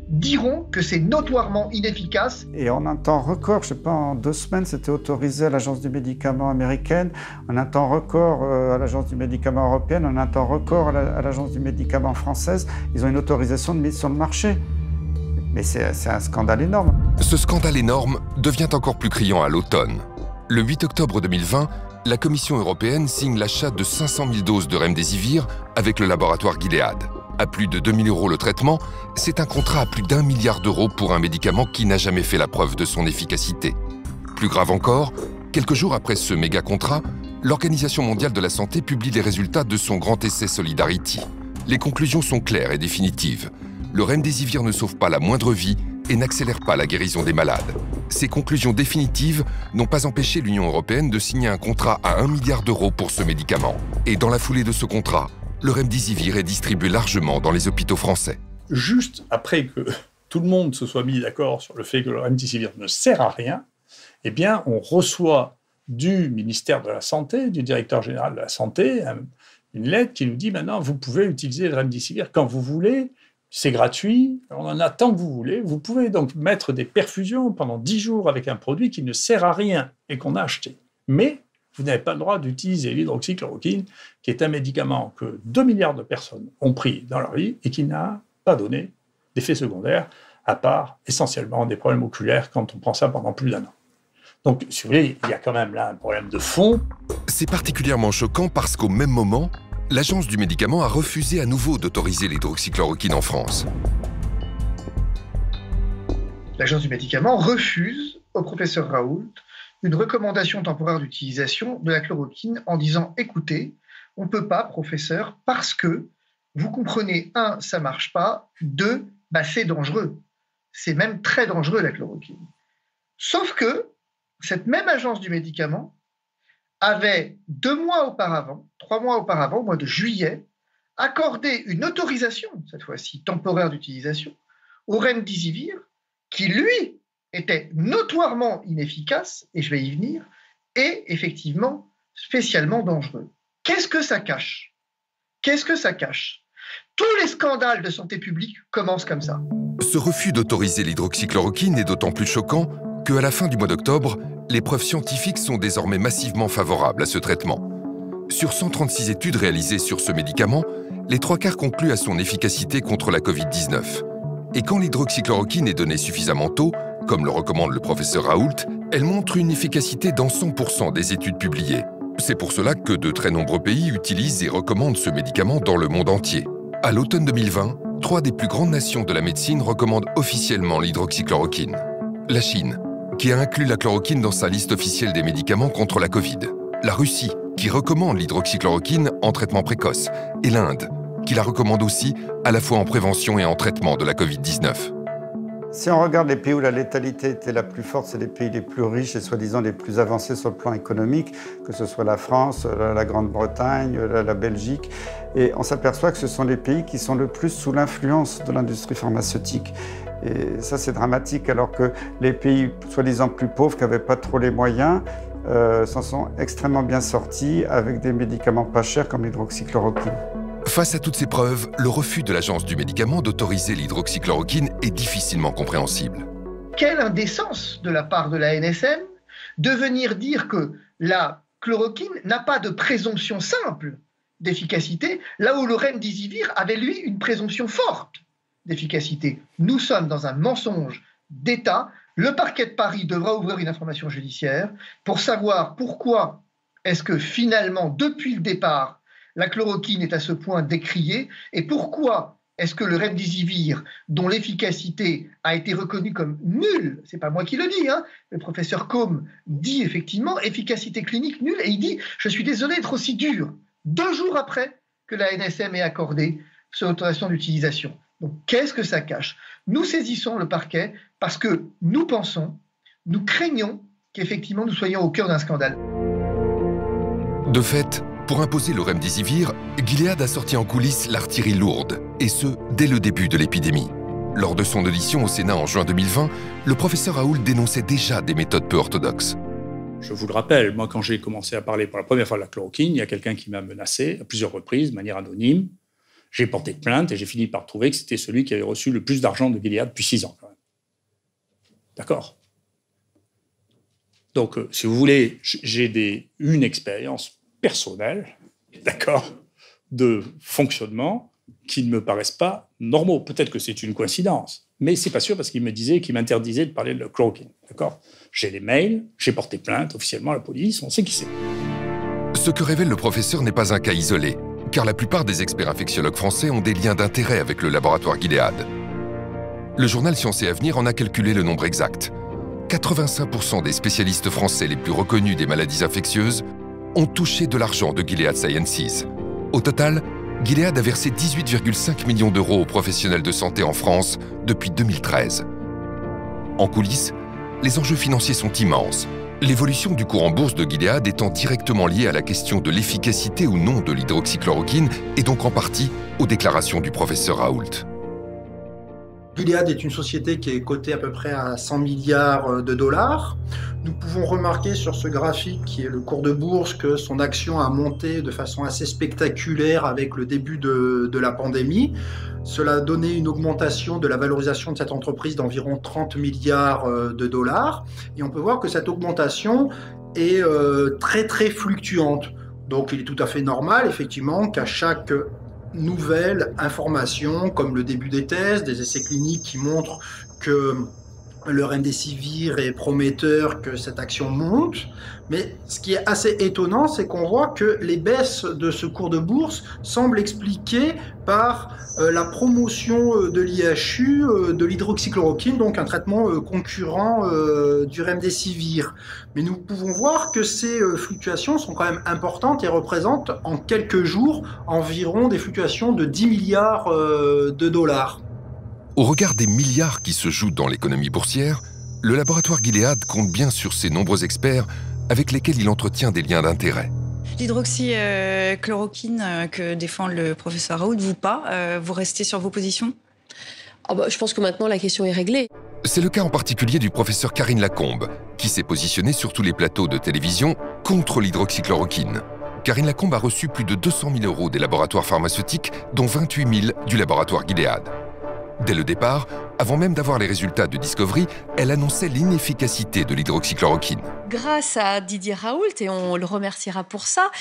diront que c'est notoirement inefficace. Et en un temps record, je ne sais pas, en 2 semaines, c'était autorisé à l'Agence du médicament américaine, en un temps record à l'Agence du médicament européenne, en un temps record à l'Agence du médicament française. Ils ont une autorisation de mise sur le marché. Mais c'est un scandale énorme. Ce scandale énorme devient encore plus criant à l'automne. Le 8 octobre 2020, la Commission européenne signe l'achat de 500 000 doses de remdesivir avec le laboratoire Gilead. À plus de 2 000 € le traitement, c'est un contrat à plus d'1 milliard d'euros pour un médicament qui n'a jamais fait la preuve de son efficacité. Plus grave encore, quelques jours après ce méga contrat, l'Organisation mondiale de la santé publie les résultats de son grand essai Solidarity. Les conclusions sont claires et définitives. Le remdesivir ne sauve pas la moindre vie et n'accélère pas la guérison des malades. Ces conclusions définitives n'ont pas empêché l'Union européenne de signer un contrat à 1 milliard d'euros pour ce médicament. Et dans la foulée de ce contrat, le remdesivir est distribué largement dans les hôpitaux français. Juste après que tout le monde se soit mis d'accord sur le fait que le remdesivir ne sert à rien, eh bien, on reçoit du ministère de la Santé, du directeur général de la Santé, une lettre qui nous dit maintenant, vous pouvez utiliser le remdesivir quand vous voulez, c'est gratuit, on en a tant que vous voulez. Vous pouvez donc mettre des perfusions pendant 10 jours avec un produit qui ne sert à rien et qu'on a acheté. Mais vous n'avez pas le droit d'utiliser l'hydroxychloroquine, qui est un médicament que 2 milliards de personnes ont pris dans leur vie et qui n'a pas donné d'effets secondaires, à part essentiellement des problèmes oculaires quand on prend ça pendant plus d'1 an. Donc, si vous voulez, il y a quand même là un problème de fond. C'est particulièrement choquant parce qu'au même moment, l'Agence du médicament a refusé à nouveau d'autoriser l'hydroxychloroquine en France. L'Agence du médicament refuse au professeur Raoult une recommandation temporaire d'utilisation de la chloroquine en disant « Écoutez, on ne peut pas, professeur, parce que, vous comprenez, 1, ça ne marche pas, 2, c'est dangereux. C'est même très dangereux, la chloroquine. » Sauf que cette même agence du médicament avait 2 mois auparavant, 3 mois auparavant, au mois de juillet, accordé une autorisation, cette fois-ci temporaire d'utilisation, au remdesivir, qui lui était notoirement inefficace, et je vais y venir, et effectivement spécialement dangereux. Qu'est-ce que ça cache? Qu'est-ce que ça cache? Tous les scandales de santé publique commencent comme ça. Ce refus d'autoriser l'hydroxychloroquine est d'autant plus choquant qu'à la fin du mois d'octobre, les preuves scientifiques sont désormais massivement favorables à ce traitement. Sur 136 études réalisées sur ce médicament, les 3/4 concluent à son efficacité contre la Covid-19. Et quand l'hydroxychloroquine est donnée suffisamment tôt, comme le recommande le professeur Raoult, elle montre une efficacité dans 100% des études publiées. C'est pour cela que de très nombreux pays utilisent et recommandent ce médicament dans le monde entier. À l'automne 2020, 3 des plus grandes nations de la médecine recommandent officiellement l'hydroxychloroquine. La Chine, qui a inclus la chloroquine dans sa liste officielle des médicaments contre la Covid. La Russie, qui recommande l'hydroxychloroquine en traitement précoce. Et l'Inde, qui la recommande aussi à la fois en prévention et en traitement de la Covid-19. Si on regarde les pays où la létalité était la plus forte, c'est les pays les plus riches et soi-disant les plus avancés sur le plan économique, que ce soit la France, la Grande-Bretagne, la Belgique. Et on s'aperçoit que ce sont les pays qui sont le plus sous l'influence de l'industrie pharmaceutique. Et ça, c'est dramatique, alors que les pays soi-disant plus pauvres, qui n'avaient pas trop les moyens, s'en sont extrêmement bien sortis avec des médicaments pas chers comme l'hydroxychloroquine. Face à toutes ces preuves, le refus de l'Agence du médicament d'autoriser l'hydroxychloroquine est difficilement compréhensible. Quelle indécence de la part de la NSM de venir dire que la chloroquine n'a pas de présomption simple d'efficacité, là où le remdesivir avait, lui, une présomption forte d'efficacité. Nous sommes dans un mensonge d'État. Le parquet de Paris devra ouvrir une information judiciaire pour savoir pourquoi est-ce que finalement, depuis le départ, la chloroquine est à ce point décriée et pourquoi est-ce que le remdesivir, dont l'efficacité a été reconnue comme nulle, c'est pas moi qui le dis, hein, le professeur Combe dit effectivement efficacité clinique nulle et il dit « je suis désolé d'être aussi dur », 2 jours après que la NSM ait accordé cette autorisation d'utilisation. Donc qu'est-ce que ça cache? Nous saisissons le parquet parce que nous pensons, nous craignons qu'effectivement nous soyons au cœur d'un scandale. De fait, pour imposer le remdesivir, Gilead a sorti en coulisses l'artillerie lourde, et ce, dès le début de l'épidémie. Lors de son audition au Sénat en juin 2020, le professeur Raoult dénonçait déjà des méthodes peu orthodoxes. Je vous le rappelle, moi quand j'ai commencé à parler pour la première fois de la chloroquine, il y a quelqu'un qui m'a menacé à plusieurs reprises, de manière anonyme. J'ai porté plainte et j'ai fini par trouver que c'était celui qui avait reçu le plus d'argent de Gilead depuis 6 ans. D'accord? Donc, si vous voulez, j'ai une expérience personnelle, d'accord, de fonctionnement qui ne me paraissent pas normaux. Peut-être que c'est une coïncidence, mais c'est pas sûr parce qu'il me disait qu'il m'interdisait de parler de la chloroquine, d'accord? J'ai les mails, j'ai porté plainte officiellement à la police, on sait qui c'est. Ce que révèle le professeur n'est pas un cas isolé, car la plupart des experts infectiologues français ont des liens d'intérêt avec le laboratoire Gilead. Le journal Science et Avenir en a calculé le nombre exact. 85% des spécialistes français les plus reconnus des maladies infectieuses ont touché de l'argent de Gilead Sciences. Au total, Gilead a versé 18,5 millions d'euros aux professionnels de santé en France depuis 2013. En coulisses, les enjeux financiers sont immenses. L'évolution du cours en bourse de Gilead étant directement liée à la question de l'efficacité ou non de l'hydroxychloroquine et donc en partie aux déclarations du professeur Raoult. Gilead est une société qui est cotée à peu près à 100 milliards de dollars. Nous pouvons remarquer sur ce graphique qui est le cours de bourse que son action a monté de façon assez spectaculaire avec le début de la pandémie. Cela a donné une augmentation de la valorisation de cette entreprise d'environ 30 milliards de dollars. Et on peut voir que cette augmentation est très très fluctuante. Donc il est tout à fait normal effectivement qu'à chaque nouvelle information, comme le début des thèses, des essais cliniques qui montrent que le remdesivir est prometteur que cette action monte, mais ce qui est assez étonnant, c'est qu'on voit que les baisses de ce cours de bourse semblent expliquées par la promotion de l'IHU, de l'hydroxychloroquine, donc un traitement concurrent du remdesivir. Mais nous pouvons voir que ces fluctuations sont quand même importantes et représentent en quelques jours environ des fluctuations de 10 milliards de dollars. Au regard des milliards qui se jouent dans l'économie boursière, le laboratoire Gilead compte bien sur ses nombreux experts avec lesquels il entretient des liens d'intérêt. L'hydroxychloroquine que défend le professeur Raoult, vous pas, vous restez sur vos positions? Je pense que maintenant la question est réglée. C'est le cas en particulier du professeur Karine Lacombe, qui s'est positionnée sur tous les plateaux de télévision contre l'hydroxychloroquine. Karine Lacombe a reçu plus de 200 000 € des laboratoires pharmaceutiques, dont 28 000 du laboratoire Gilead. Dès le départ, avant même d'avoir les résultats de Discovery, elle annonçait l'inefficacité de l'hydroxychloroquine. Grâce à Didier Raoult, et on le remerciera pour ça,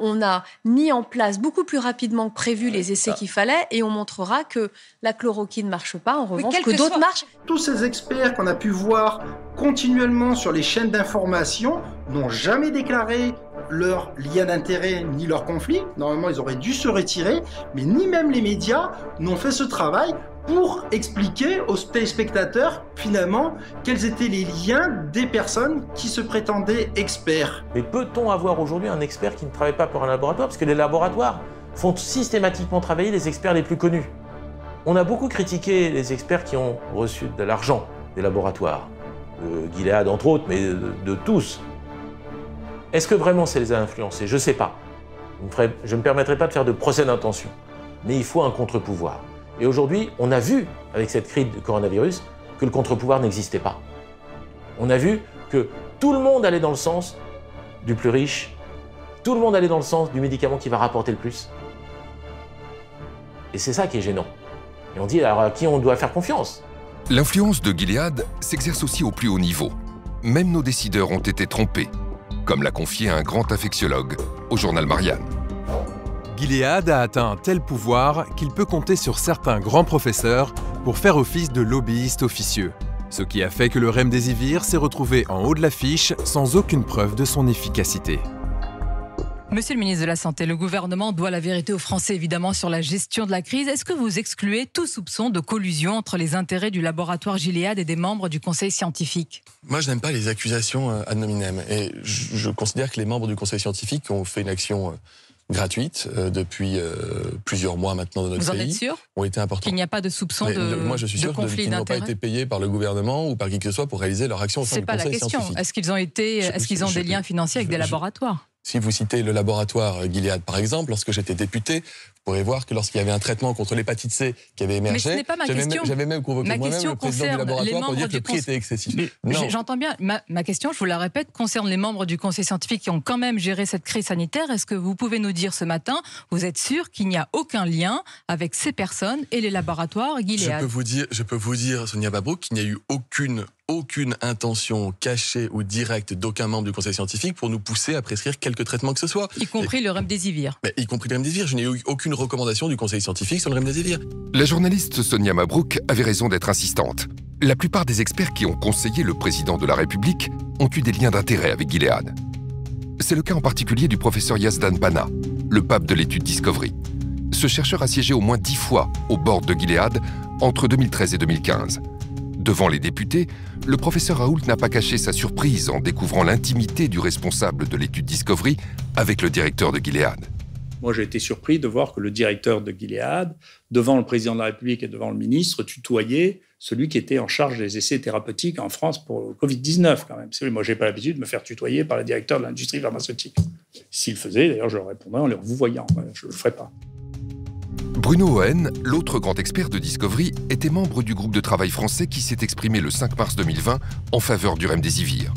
on a mis en place beaucoup plus rapidement que prévu les essais qu'il fallait et on montrera que la chloroquine ne marche pas, en revanche, que d'autres marchent. Tous ces experts qu'on a pu voir continuellement sur les chaînes d'information n'ont jamais déclaré leur lien d'intérêt ni leur conflit. Normalement, ils auraient dû se retirer, mais ni même les médias n'ont fait ce travail pour expliquer aux téléspectateurs, finalement, quels étaient les liens des personnes qui se prétendaient experts. Mais peut-on avoir aujourd'hui un expert qui ne travaille pas pour un laboratoire? Parce que les laboratoires font systématiquement travailler les experts les plus connus. On a beaucoup critiqué les experts qui ont reçu de l'argent des laboratoires, de Gilead entre autres, mais de tous. Est-ce que vraiment ça les a influencés? Je ne sais pas. Je ne me permettrai pas de faire de procès d'intention. Mais il faut un contre-pouvoir. Et aujourd'hui, on a vu, avec cette crise du coronavirus, que le contre-pouvoir n'existait pas. On a vu que tout le monde allait dans le sens du plus riche, tout le monde allait dans le sens du médicament qui va rapporter le plus. Et c'est ça qui est gênant. Et on dit, alors à qui on doit faire confiance? L'influence de Gilead s'exerce aussi au plus haut niveau. Même nos décideurs ont été trompés, comme l'a confié un grand infectiologue au journal Marianne. Gilead a atteint un tel pouvoir qu'il peut compter sur certains grands professeurs pour faire office de lobbyiste officieux. Ce qui a fait que le remdesivir s'est retrouvé en haut de l'affiche sans aucune preuve de son efficacité. Monsieur le ministre de la Santé, le gouvernement doit la vérité aux Français évidemment sur la gestion de la crise. Est-ce que vous excluez tout soupçon de collusion entre les intérêts du laboratoire Gilead et des membres du conseil scientifique? Moi, je n'aime pas les accusations ad hominem. Et je considère que les membres du conseil scientifique ont fait une action gratuite depuis plusieurs mois maintenant dans notre pays. Vous en êtes sûr? Ont été importants. Qu'il n'y a pas de soupçon moi, je suis sûr qu'ils n'ont pas été payés par le gouvernement ou par qui que ce soit pour réaliser leur action au sein du conseil scientifique. C'est pas la question. Est-ce qu'ils ont des liens financiers avec des laboratoires? Si vous citez le laboratoire Gilead, par exemple, lorsque j'étais député, vous pourrez voir que lorsqu'il y avait un traitement contre l'hépatite C qui avait émergé, mais ce n'est pas ma question. J'avais même convoqué moi-même le président du laboratoire pour dire que le prix était excessif. J'entends bien. Ma question, je vous la répète, concerne les membres du conseil scientifique qui ont quand même géré cette crise sanitaire. Est-ce que vous pouvez nous dire ce matin, vous êtes sûr qu'il n'y a aucun lien avec ces personnes et les laboratoires Gilead? Je peux vous dire, Sonia Mabrouk, qu'il n'y a eu aucune intention cachée ou directe d'aucun membre du conseil scientifique pour nous pousser à prescrire quelque traitement que ce soit. Y compris le remdesivir. Y compris le remdesivir. Je n'ai eu aucune recommandation du conseil scientifique sur le remdesivir. La journaliste Sonia Mabrouk avait raison d'être insistante. La plupart des experts qui ont conseillé le président de la République ont eu des liens d'intérêt avec Gilead. C'est le cas en particulier du professeur Yazdan Pana, le pape de l'étude Discovery. Ce chercheur a siégé au moins 10 fois au board de Gilead entre 2013 et 2015. Devant les députés, le professeur Raoult n'a pas caché sa surprise en découvrant l'intimité du responsable de l'étude Discovery avec le directeur de Gilead. Moi, j'ai été surpris de voir que le directeur de Gilead, devant le président de la République et devant le ministre, tutoyait celui qui était en charge des essais thérapeutiques en France pour le Covid-19, quand même. Moi, je n'ai pas l'habitude de me faire tutoyer par le directeur de l'industrie pharmaceutique. S'il le faisait, d'ailleurs, je leur répondrais en leur vous voyant. Je ne le ferais pas. Bruno Ohen, l'autre grand expert de Discovery, était membre du groupe de travail français qui s'est exprimé le 5 mars 2020 en faveur du remdesivir.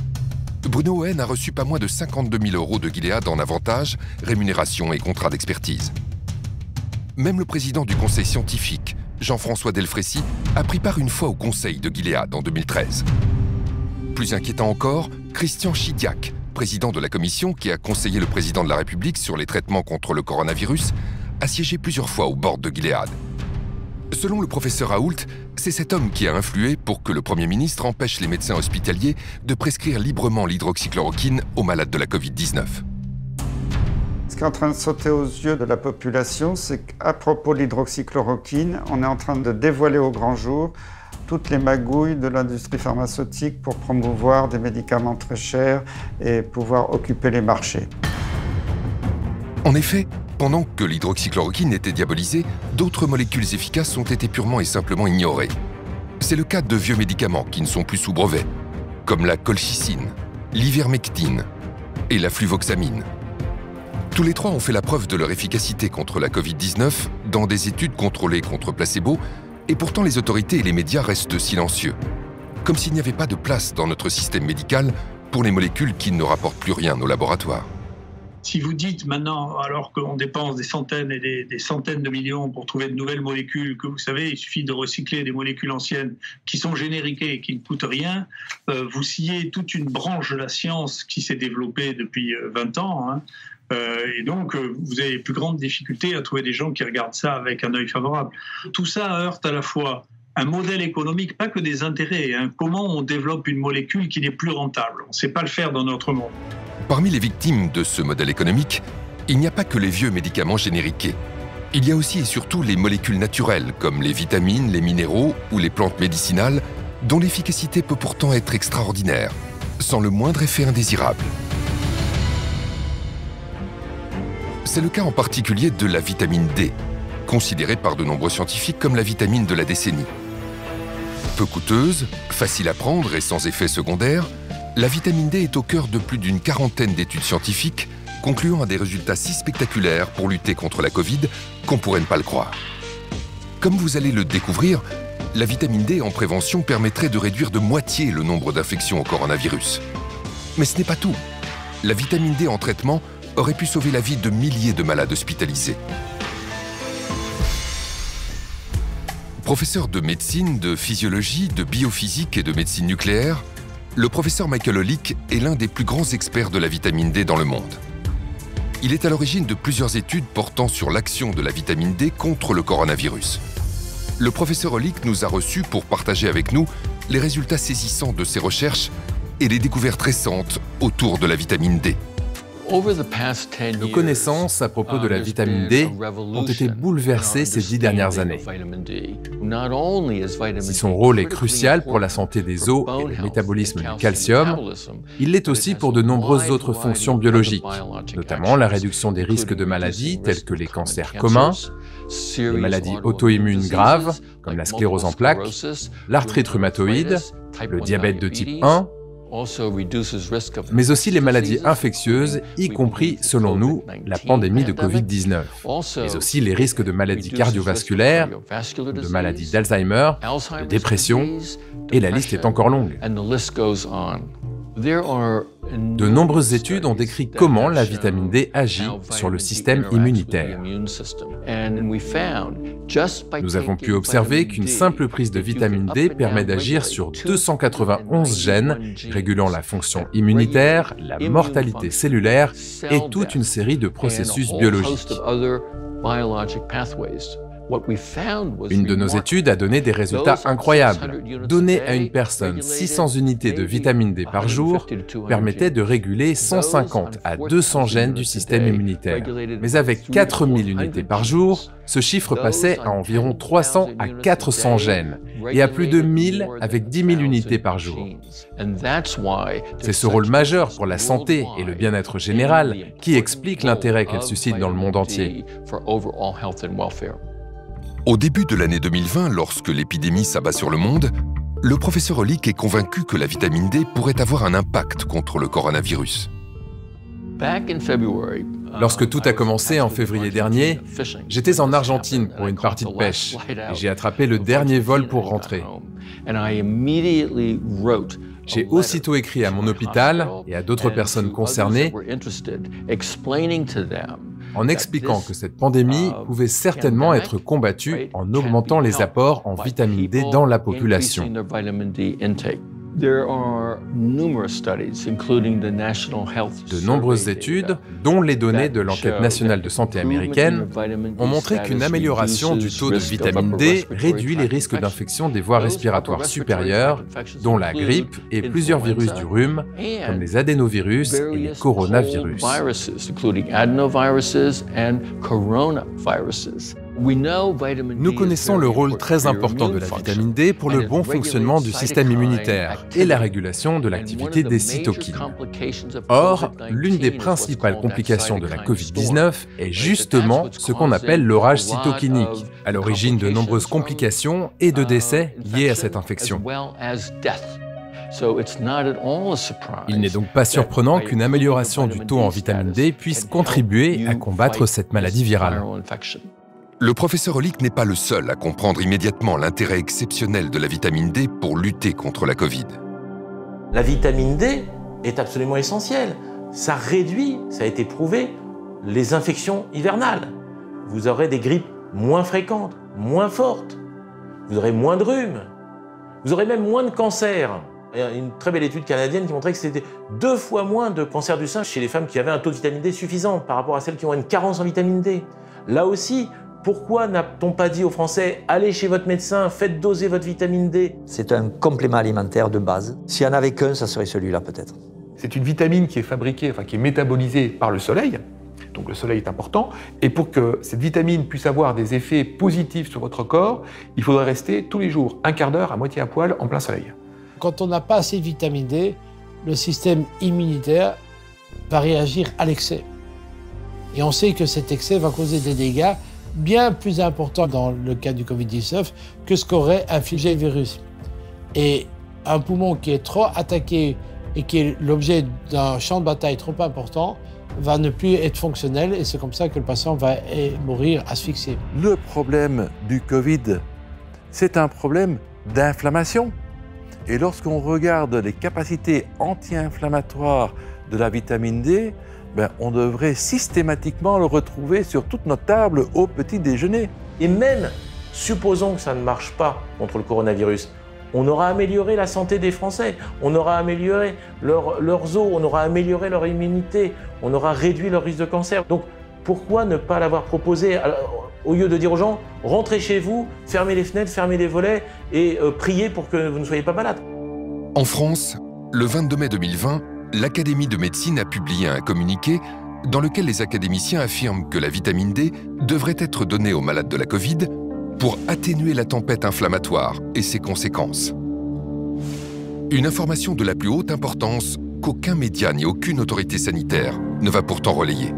Bruno Ohen a reçu pas moins de 52 000 € de Gilead en avantages, rémunération et contrats d'expertise. Même le président du conseil scientifique, Jean-François Delfrécy, a pris part une fois au conseil de Gilead en 2013. Plus inquiétant encore, Christian Chidiac, président de la commission qui a conseillé le président de la République sur les traitements contre le coronavirus, a siégé plusieurs fois au board de Gilead. Selon le professeur Raoult, c'est cet homme qui a influé pour que le Premier ministre empêche les médecins hospitaliers de prescrire librement l'hydroxychloroquine aux malades de la Covid-19. Ce qui est en train de sauter aux yeux de la population, c'est qu'à propos de l'hydroxychloroquine, on est en train de dévoiler au grand jour toutes les magouilles de l'industrie pharmaceutique pour promouvoir des médicaments très chers et pouvoir occuper les marchés. En effet, pendant que l'hydroxychloroquine était diabolisée, d'autres molécules efficaces ont été purement et simplement ignorées. C'est le cas de vieux médicaments qui ne sont plus sous brevet, comme la colchicine, l'ivermectine et la fluvoxamine. Tous les trois ont fait la preuve de leur efficacité contre la Covid-19 dans des études contrôlées contre placebo, et pourtant les autorités et les médias restent silencieux, comme s'il n'y avait pas de place dans notre système médical pour les molécules qui ne rapportent plus rien au laboratoire. Si vous dites maintenant, alors qu'on dépense des centaines et des centaines de millions pour trouver de nouvelles molécules, que vous savez, il suffit de recycler des molécules anciennes qui sont génériquées et qui ne coûtent rien, vous sciez toute une branche de la science qui s'est développée depuis 20 ans. Hein. Et donc, vous avez les plus grandes difficultés à trouver des gens qui regardent ça avec un œil favorable. Tout ça heurte à la fois un modèle économique, pas que des intérêts. Hein. Comment on développe une molécule qui n'est plus rentable? On ne sait pas le faire dans notre monde. Parmi les victimes de ce modèle économique, il n'y a pas que les vieux médicaments génériqués. Il y a aussi et surtout les molécules naturelles, comme les vitamines, les minéraux ou les plantes médicinales, dont l'efficacité peut pourtant être extraordinaire, sans le moindre effet indésirable. C'est le cas en particulier de la vitamine D, considérée par de nombreux scientifiques comme la vitamine de la décennie. Peu coûteuse, facile à prendre et sans effet secondaire, la vitamine D est au cœur de plus d'une quarantaine d'études scientifiques concluant à des résultats si spectaculaires pour lutter contre la Covid qu'on pourrait ne pas le croire. Comme vous allez le découvrir, la vitamine D en prévention permettrait de réduire de moitié le nombre d'infections au coronavirus. Mais ce n'est pas tout. La vitamine D en traitement aurait pu sauver la vie de milliers de malades hospitalisés. Professeur de médecine, de physiologie, de biophysique et de médecine nucléaire, le professeur Michael Olick est l'un des plus grands experts de la vitamine D dans le monde. Il est à l'origine de plusieurs études portant sur l'action de la vitamine D contre le coronavirus. Le professeur Olick nous a reçus pour partager avec nous les résultats saisissants de ses recherches et les découvertes récentes autour de la vitamine D. Nos connaissances à propos de la vitamine D ont été bouleversées ces 10 dernières années. Si son rôle est crucial pour la santé des os et le métabolisme du calcium, il l'est aussi pour de nombreuses autres fonctions biologiques, notamment la réduction des risques de maladies telles que les cancers communs, les maladies auto-immunes graves comme la sclérose en plaques, l'arthrite rhumatoïde, le diabète de type 1, mais aussi les maladies infectieuses, y compris, selon nous, la pandémie de Covid-19, mais aussi les risques de maladies cardiovasculaires, de maladies d'Alzheimer, de dépression, et la liste est encore longue. De nombreuses études ont décrit comment la vitamine D agit sur le système immunitaire. Nous avons pu observer qu'une simple prise de vitamine D permet d'agir sur 291 gènes régulant la fonction immunitaire, la mortalité cellulaire et toute une série de processus biologiques. Une de nos études a donné des résultats incroyables. Donner à une personne 600 unités de vitamine D par jour permettait de réguler 150 à 200 gènes du système immunitaire. Mais avec 4000 unités par jour, ce chiffre passait à environ 300 à 400 gènes et à plus de 1000 avec 10 000 unités par jour. C'est ce rôle majeur pour la santé et le bien-être général qui explique l'intérêt qu'elle suscite dans le monde entier. Au début de l'année 2020, lorsque l'épidémie s'abat sur le monde, le professeur Olick est convaincu que la vitamine D pourrait avoir un impact contre le coronavirus. Lorsque tout a commencé en février dernier, j'étais en Argentine pour une partie de pêche et j'ai attrapé le dernier vol pour rentrer. J'ai aussitôt écrit à mon hôpital et à d'autres personnes concernées en expliquant que cette pandémie pouvait certainement être combattue en augmentant les apports en vitamine D dans la population. De nombreuses études, dont les données de l'enquête nationale de santé américaine, ont montré qu'une amélioration du taux de vitamine D réduit les risques d'infection des voies respiratoires supérieures, dont la grippe et plusieurs virus du rhume, comme les adénovirus et les coronavirus. Nous connaissons le rôle très important de la vitamine D pour le bon fonctionnement du système immunitaire et la régulation de l'activité des cytokines. Or, l'une des principales complications de la Covid-19 est justement ce qu'on appelle l'orage cytokinique, à l'origine de nombreuses complications et de décès liés à cette infection. Il n'est donc pas surprenant qu'une amélioration du taux en vitamine D puisse contribuer à combattre cette maladie virale. Le professeur Hollick n'est pas le seul à comprendre immédiatement l'intérêt exceptionnel de la vitamine D pour lutter contre la Covid. La vitamine D est absolument essentielle. Ça réduit, ça a été prouvé, les infections hivernales. Vous aurez des grippes moins fréquentes, moins fortes. Vous aurez moins de rhume. Vous aurez même moins de cancers. Il y a une très belle étude canadienne qui montrait que c'était 2 fois moins de cancer du sein chez les femmes qui avaient un taux de vitamine D suffisant par rapport à celles qui ont une carence en vitamine D. Là aussi, pourquoi n'a-t-on pas dit aux Français « Allez chez votre médecin, faites doser votre vitamine D ». C'est un complément alimentaire de base. S'il n'y en avait qu'un, ça serait celui-là peut-être. C'est une vitamine qui est fabriquée, qui est métabolisée par le soleil. Donc le soleil est important. Et pour que cette vitamine puisse avoir des effets positifs sur votre corps, il faudrait rester tous les jours, un quart d'heure à moitié à poil en plein soleil. Quand on n'a pas assez de vitamine D, le système immunitaire va réagir à l'excès. Et on sait que cet excès va causer des dégâts bien plus importants dans le cas du Covid-19 que ce qu'aurait infligé le virus. Et un poumon qui est trop attaqué et qui est l'objet d'un champ de bataille trop important va ne plus être fonctionnel et c'est comme ça que le patient va mourir asphyxié. Le problème du Covid, c'est un problème d'inflammation. Et lorsqu'on regarde les capacités anti-inflammatoires de la vitamine D, on devrait systématiquement le retrouver sur toute notre table au petit déjeuner. Et même, supposons que ça ne marche pas contre le coronavirus, on aura amélioré la santé des Français, on aura amélioré leurs os, on aura amélioré leur immunité, on aura réduit leur risque de cancer. Donc pourquoi ne pas l'avoir proposé au lieu de dire aux gens « rentrez chez vous, fermez les fenêtres, fermez les volets et priez pour que vous ne soyez pas malade ». En France, le 22 mai 2020, l'Académie de médecine a publié un communiqué dans lequel les académiciens affirment que la vitamine D devrait être donnée aux malades de la Covid pour atténuer la tempête inflammatoire et ses conséquences. Une information de la plus haute importance qu'aucun média ni aucune autorité sanitaire ne va pourtant relayer.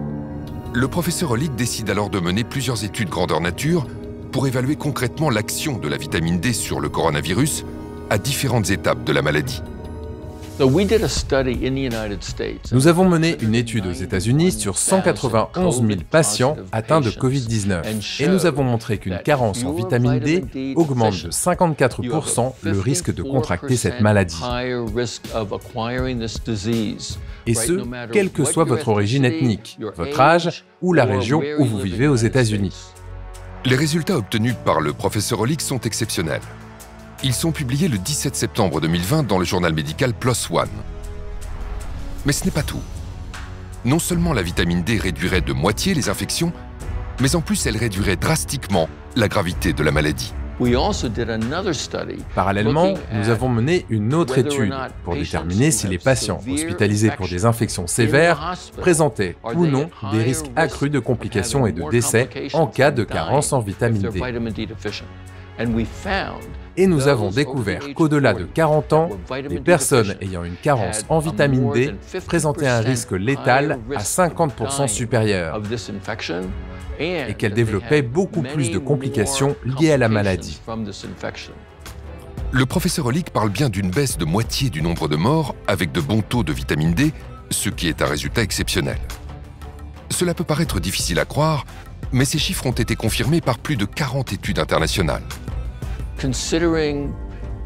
Le professeur Hollick décide alors de mener plusieurs études grandeur nature pour évaluer concrètement l'action de la vitamine D sur le coronavirus à différentes étapes de la maladie. Nous avons mené une étude aux États-Unis sur 191 000 patients atteints de Covid-19 et nous avons montré qu'une carence en vitamine D augmente de 54% le risque de contracter cette maladie. Et ce, quelle que soit votre origine ethnique, votre âge ou la région où vous vivez aux États-Unis. Les résultats obtenus par le professeur Hollick sont exceptionnels. Ils sont publiés le 17 septembre 2020 dans le journal médical PLOS ONE. Mais ce n'est pas tout. Non seulement la vitamine D réduirait de moitié les infections, mais en plus elle réduirait drastiquement la gravité de la maladie. Parallèlement, nous avons mené une autre étude pour déterminer si les patients hospitalisés pour des infections sévères présentaient ou non des risques accrus de complications et de décès en cas de carence en vitamine D. Et nous avons découvert qu'au-delà de 40 ans, les personnes ayant une carence en vitamine D présentaient un risque létal à 50% supérieur et qu'elles développaient beaucoup plus de complications liées à la maladie. Le professeur Hollick parle bien d'une baisse de moitié du nombre de morts avec de bons taux de vitamine D, ce qui est un résultat exceptionnel. Cela peut paraître difficile à croire, mais ces chiffres ont été confirmés par plus de 40 études internationales.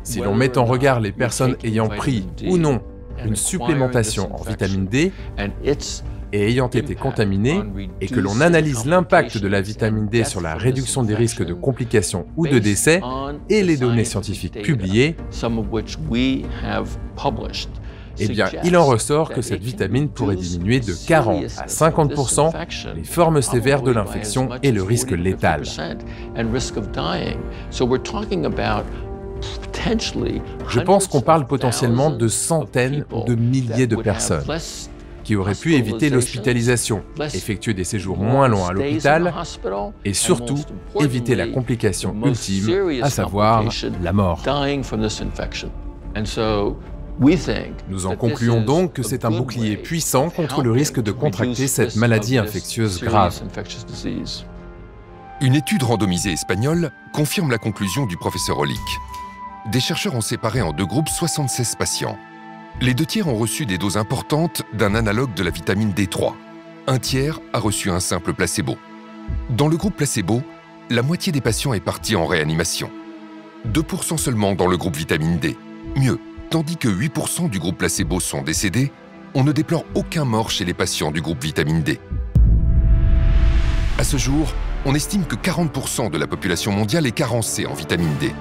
Si l'on met en regard les personnes ayant pris ou non une supplémentation en vitamine D et ayant été contaminés, et que l'on analyse l'impact de la vitamine D sur la réduction des risques de complications ou de décès, et les données scientifiques publiées, eh bien, il en ressort que cette vitamine pourrait diminuer de 40 à 50% les formes sévères de l'infection et le risque létal. Je pense qu'on parle potentiellement de centaines ou de milliers de personnes qui auraient pu éviter l'hospitalisation, effectuer des séjours moins longs à l'hôpital et surtout éviter la complication ultime, à savoir la mort. Nous en concluons donc que c'est un bouclier puissant contre le risque de contracter cette maladie infectieuse grave. Une étude randomisée espagnole confirme la conclusion du professeur Hollick. Des chercheurs ont séparé en deux groupes 76 patients. Les 2 tiers ont reçu des doses importantes d'un analogue de la vitamine D3. Un tiers a reçu un simple placebo. Dans le groupe placebo, la moitié des patients est partie en réanimation. 2% seulement dans le groupe vitamine D. Mieux, tandis que 8% du groupe placebo sont décédés, on ne déplore aucun mort chez les patients du groupe vitamine D. À ce jour, on estime que 40% de la population mondiale est carencée en vitamine D.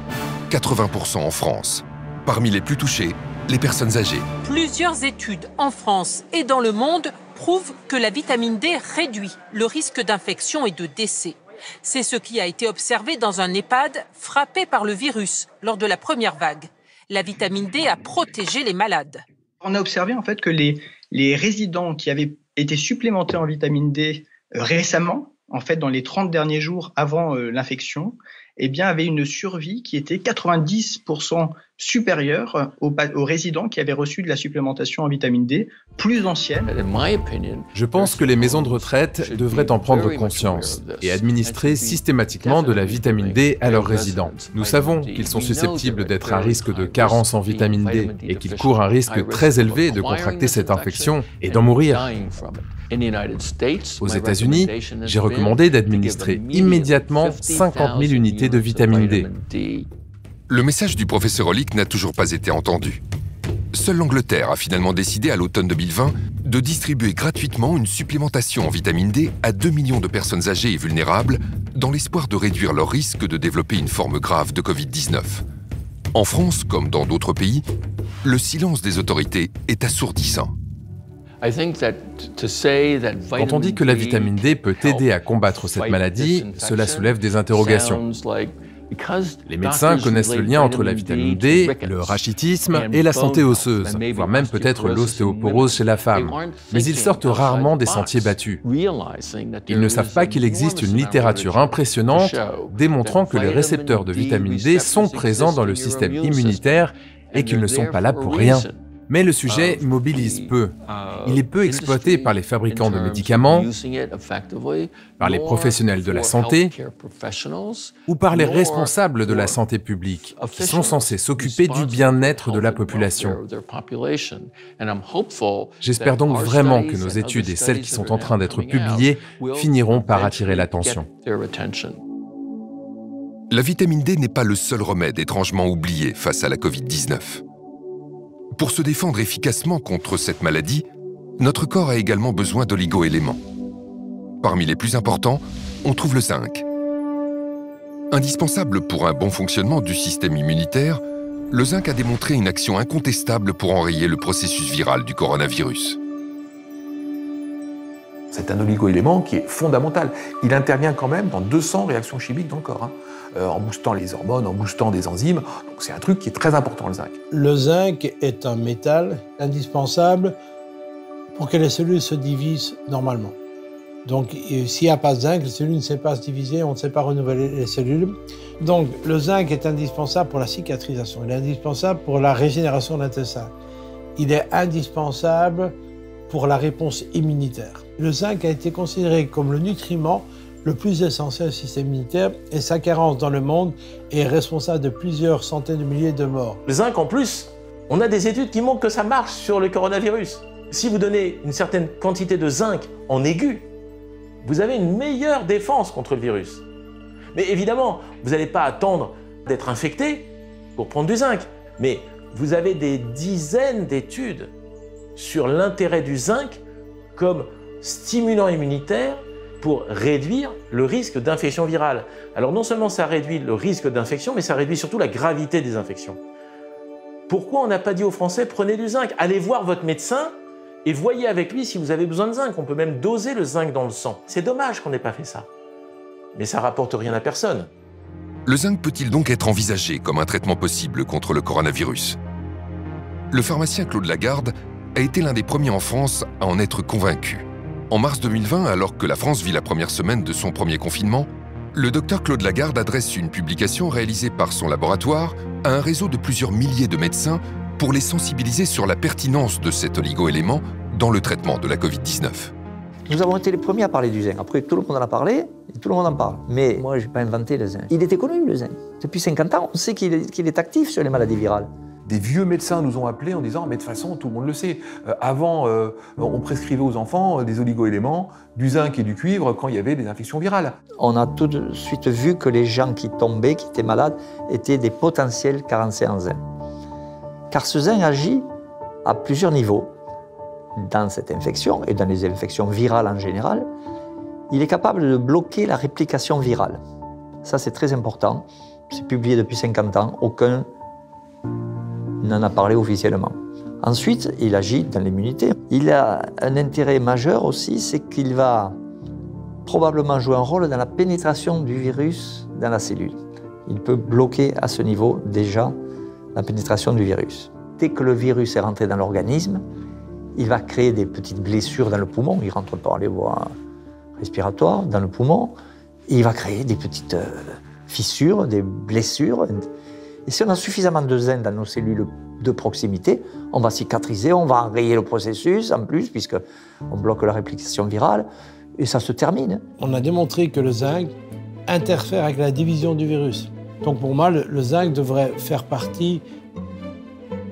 80% en France. Parmi les plus touchés, les personnes âgées. Plusieurs études en France et dans le monde prouvent que la vitamine D réduit le risque d'infection et de décès. C'est ce qui a été observé dans un EHPAD frappé par le virus lors de la première vague. La vitamine D a protégé les malades. On a observé en fait que les résidents qui avaient été supplémentés en vitamine D récemment, en fait dans les 30 derniers jours avant l'infection, eh bien, avaient une survie qui était 90% supérieure aux résidents qui avaient reçu de la supplémentation en vitamine D plus ancienne. Je pense que les maisons de retraite devraient en prendre conscience et administrer systématiquement de la vitamine D à leurs résidents. Nous savons qu'ils sont susceptibles d'être à risque de carence en vitamine D et qu'ils courent un risque très élevé de contracter cette infection et d'en mourir. Aux États-Unis, j'ai recommandé d'administrer immédiatement 50 000 unités de vitamine D. Le message du professeur Hollick n'a toujours pas été entendu. Seule l'Angleterre a finalement décidé à l'automne 2020 de distribuer gratuitement une supplémentation en vitamine D à 2 millions de personnes âgées et vulnérables dans l'espoir de réduire leur risque de développer une forme grave de Covid-19. En France, comme dans d'autres pays, le silence des autorités est assourdissant. Quand on dit que la vitamine D peut aider à combattre cette maladie, cela soulève des interrogations. Les médecins connaissent le lien entre la vitamine D, le rachitisme et la santé osseuse, voire même peut-être l'ostéoporose chez la femme. Mais ils sortent rarement des sentiers battus. Ils ne savent pas qu'il existe une littérature impressionnante démontrant que les récepteurs de vitamine D sont présents dans le système immunitaire et qu'ils ne sont pas là pour rien. Mais le sujet mobilise peu. Il est peu exploité par les fabricants de médicaments, par les professionnels de la santé ou par les responsables de la santé publique, qui sont censés s'occuper du bien-être de la population. J'espère donc vraiment que nos études et celles qui sont en train d'être publiées finiront par attirer l'attention. La vitamine D n'est pas le seul remède étrangement oublié face à la Covid-19. Pour se défendre efficacement contre cette maladie, notre corps a également besoin d'oligo-éléments. Parmi les plus importants, on trouve le zinc. Indispensable pour un bon fonctionnement du système immunitaire, le zinc a démontré une action incontestable pour enrayer le processus viral du coronavirus. C'est un oligo-élément qui est fondamental. Il intervient quand même dans 200 réactions chimiques dans le corps, en boostant les hormones, en boostant des enzymes. Donc c'est un truc qui est très important, le zinc. Le zinc est un métal indispensable pour que les cellules se divisent normalement. Donc s'il n'y a pas de zinc, les cellules ne savent pas se diviser, on ne sait pas renouveler les cellules. Donc le zinc est indispensable pour la cicatrisation, il est indispensable pour la régénération de l'intestin. Il est indispensable pour la réponse immunitaire. Le zinc a été considéré comme le nutriment le plus essentiel au système immunitaire et sa carence dans le monde est responsable de plusieurs centaines de milliers de morts. Le zinc, en plus, on a des études qui montrent que ça marche sur le coronavirus. Si vous donnez une certaine quantité de zinc en aigu, vous avez une meilleure défense contre le virus. Mais évidemment, vous n'allez pas attendre d'être infecté pour prendre du zinc. Mais vous avez des dizaines d'études sur l'intérêt du zinc comme stimulant immunitaire pour réduire le risque d'infection virale. Alors non seulement ça réduit le risque d'infection, mais ça réduit surtout la gravité des infections. Pourquoi on n'a pas dit aux Français, prenez du zinc, allez voir votre médecin et voyez avec lui si vous avez besoin de zinc. On peut même doser le zinc dans le sang. C'est dommage qu'on n'ait pas fait ça. Mais ça rapporte rien à personne. Le zinc peut-il donc être envisagé comme un traitement possible contre le coronavirus? Le pharmacien Claude Lagarde a été l'un des premiers en France à en être convaincu. En mars 2020, alors que la France vit la première semaine de son premier confinement, le docteur Claude Lagarde adresse une publication réalisée par son laboratoire à un réseau de plusieurs milliers de médecins pour les sensibiliser sur la pertinence de cet oligo-élément dans le traitement de la Covid-19. Nous avons été les premiers à parler du zinc. Après, tout le monde en a parlé et tout le monde en parle. Mais moi, je n'ai pas inventé le zinc. Il était connu, le zinc. Depuis 50 ans, on sait qu'il est actif sur les maladies virales. Des vieux médecins nous ont appelés en disant « mais de toute façon, tout le monde le sait. Avant, on prescrivait aux enfants des oligo-éléments, du zinc et du cuivre quand il y avait des infections virales. » On a tout de suite vu que les gens qui tombaient, qui étaient malades, étaient des potentiels carencés en zinc. Car ce zinc agit à plusieurs niveaux. Dans cette infection, et dans les infections virales en général, il est capable de bloquer la réplication virale. Ça, c'est très important. C'est publié depuis 50 ans. Aucun n'en a parlé officiellement. Ensuite, il agit dans l'immunité. Il a un intérêt majeur aussi, c'est qu'il va probablement jouer un rôle dans la pénétration du virus dans la cellule. Il peut bloquer à ce niveau déjà la pénétration du virus. Dès que le virus est rentré dans l'organisme, il va créer des petites blessures dans le poumon. Il rentre par les voies respiratoires dans le poumon. Et il va créer des petites fissures, des blessures. Et si on a suffisamment de zinc dans nos cellules de proximité, on va cicatriser, on va enrayer le processus en plus, puisqu'on bloque la réplication virale. Et ça se termine. On a démontré que le zinc interfère avec la division du virus. Donc pour moi, le zinc devrait faire partie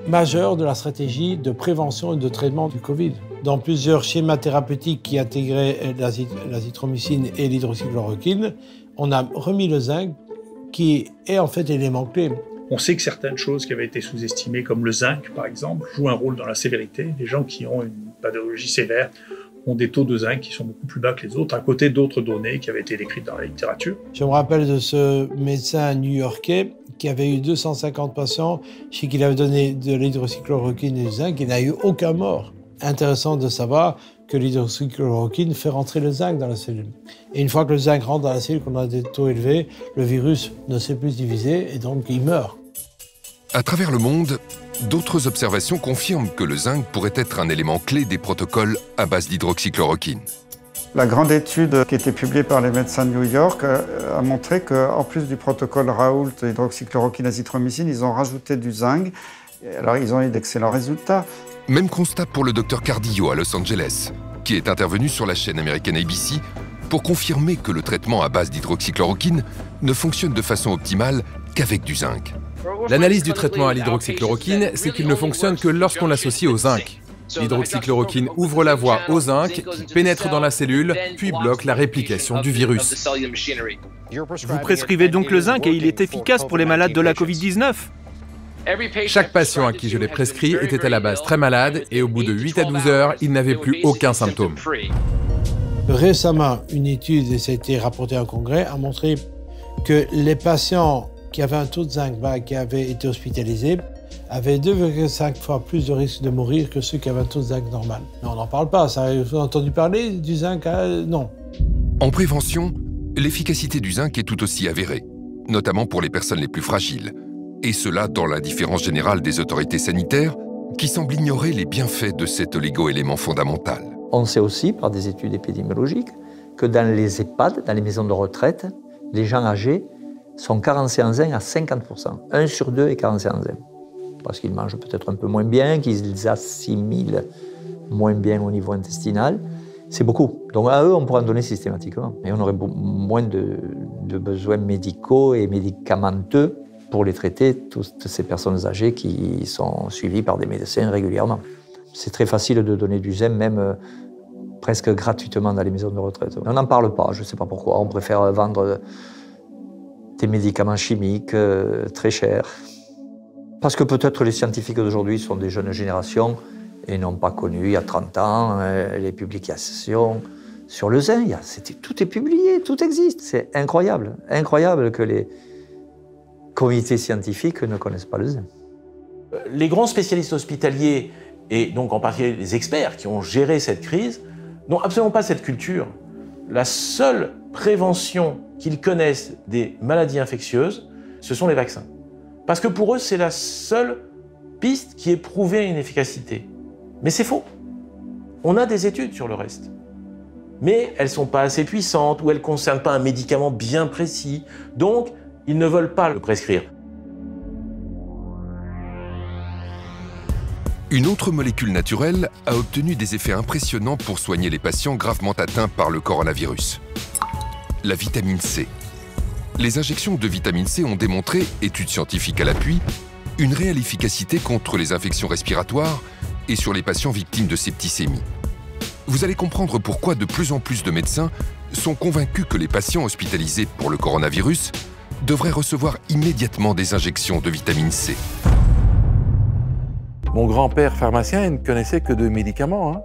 majeure de la stratégie de prévention et de traitement du Covid. Dans plusieurs schémas thérapeutiques qui intégraient l'azithromycine et l'hydroxychloroquine, on a remis le zinc qui est en fait l'élément clé. On sait que certaines choses qui avaient été sous-estimées, comme le zinc par exemple, jouent un rôle dans la sévérité. Les gens qui ont une pathologie sévère ont des taux de zinc qui sont beaucoup plus bas que les autres, à côté d'autres données qui avaient été décrites dans la littérature. Je me rappelle de ce médecin new-yorkais qui avait eu 250 patients chez qui il avait donné de l'hydroxychloroquine et du zinc, il n'a eu aucun mort. Intéressant de savoir que l'hydroxychloroquine fait rentrer le zinc dans la cellule. Et une fois que le zinc rentre dans la cellule, qu'on a des taux élevés, le virus ne sait plus se diviser et donc il meurt. À travers le monde, d'autres observations confirment que le zinc pourrait être un élément clé des protocoles à base d'hydroxychloroquine. La grande étude qui a été publiée par les médecins de New York a montré qu'en plus du protocole Raoult, hydroxychloroquine, azithromycine, ils ont rajouté du zinc. Alors ils ont eu d'excellents résultats. Même constat pour le docteur Cardillo à Los Angeles, qui est intervenu sur la chaîne américaine ABC pour confirmer que le traitement à base d'hydroxychloroquine ne fonctionne de façon optimale qu'avec du zinc. L'analyse du traitement à l'hydroxychloroquine, c'est qu'il ne fonctionne que lorsqu'on l'associe au zinc. L'hydroxychloroquine ouvre la voie au zinc, qui pénètre dans la cellule, puis bloque la réplication du virus. Vous prescrivez donc le zinc et il est efficace pour les malades de la Covid-19 ? Chaque patient à qui je l'ai prescrit était à la base très malade et au bout de 8 à 12 heures, il n'avait plus aucun symptôme. Récemment, une étude, et ça a été rapporté en congrès, a montré que les patients qui avaient un taux de zinc bas, qui avaient été hospitalisés, avaient 2,5 fois plus de risque de mourir que ceux qui avaient un taux de zinc normal. Mais on n'en parle pas, ça, vous avez entendu parler du zinc? Non. En prévention, l'efficacité du zinc est tout aussi avérée, notamment pour les personnes les plus fragiles. Et cela dans l'indifférence générale des autorités sanitaires qui semblent ignorer les bienfaits de cet oligo-élément fondamental. On sait aussi, par des études épidémiologiques, que dans les EHPAD, dans les maisons de retraite, les gens âgés sont carencés en zinc à 50%. 1 sur 2 est carencé en zinc. Parce qu'ils mangent peut-être un peu moins bien, qu'ils assimilent moins bien au niveau intestinal. C'est beaucoup. Donc à eux, on pourrait en donner systématiquement. Et on aurait moins de besoins médicaux et médicamenteux pour les traiter, toutes ces personnes âgées qui sont suivies par des médecins régulièrement. C'est très facile de donner du zinc, même presque gratuitement dans les maisons de retraite. On n'en parle pas, je ne sais pas pourquoi. On préfère vendre des médicaments chimiques très chers. Parce que peut-être les scientifiques d'aujourd'hui sont des jeunes générations et n'ont pas connu, il y a 30 ans, les publications sur le zinc. Tout est publié, tout existe. C'est incroyable, incroyable que les comités scientifiques ne connaissent pas le zinc. Les grands spécialistes hospitaliers, et donc en particulier les experts qui ont géré cette crise, n'ont absolument pas cette culture. La seule prévention qu'ils connaissent des maladies infectieuses, ce sont les vaccins. Parce que pour eux, c'est la seule piste qui ait prouvé une efficacité. Mais c'est faux. On a des études sur le reste. Mais elles ne sont pas assez puissantes ou elles ne concernent pas un médicament bien précis. Donc, ils ne veulent pas le prescrire. Une autre molécule naturelle a obtenu des effets impressionnants pour soigner les patients gravement atteints par le coronavirus. La vitamine C. Les injections de vitamine C ont démontré, études scientifiques à l'appui, une réelle efficacité contre les infections respiratoires et sur les patients victimes de septicémie. Vous allez comprendre pourquoi de plus en plus de médecins sont convaincus que les patients hospitalisés pour le coronavirus devraient recevoir immédiatement des injections de vitamine C. Mon grand-père pharmacien, il ne connaissait que deux médicaments, hein,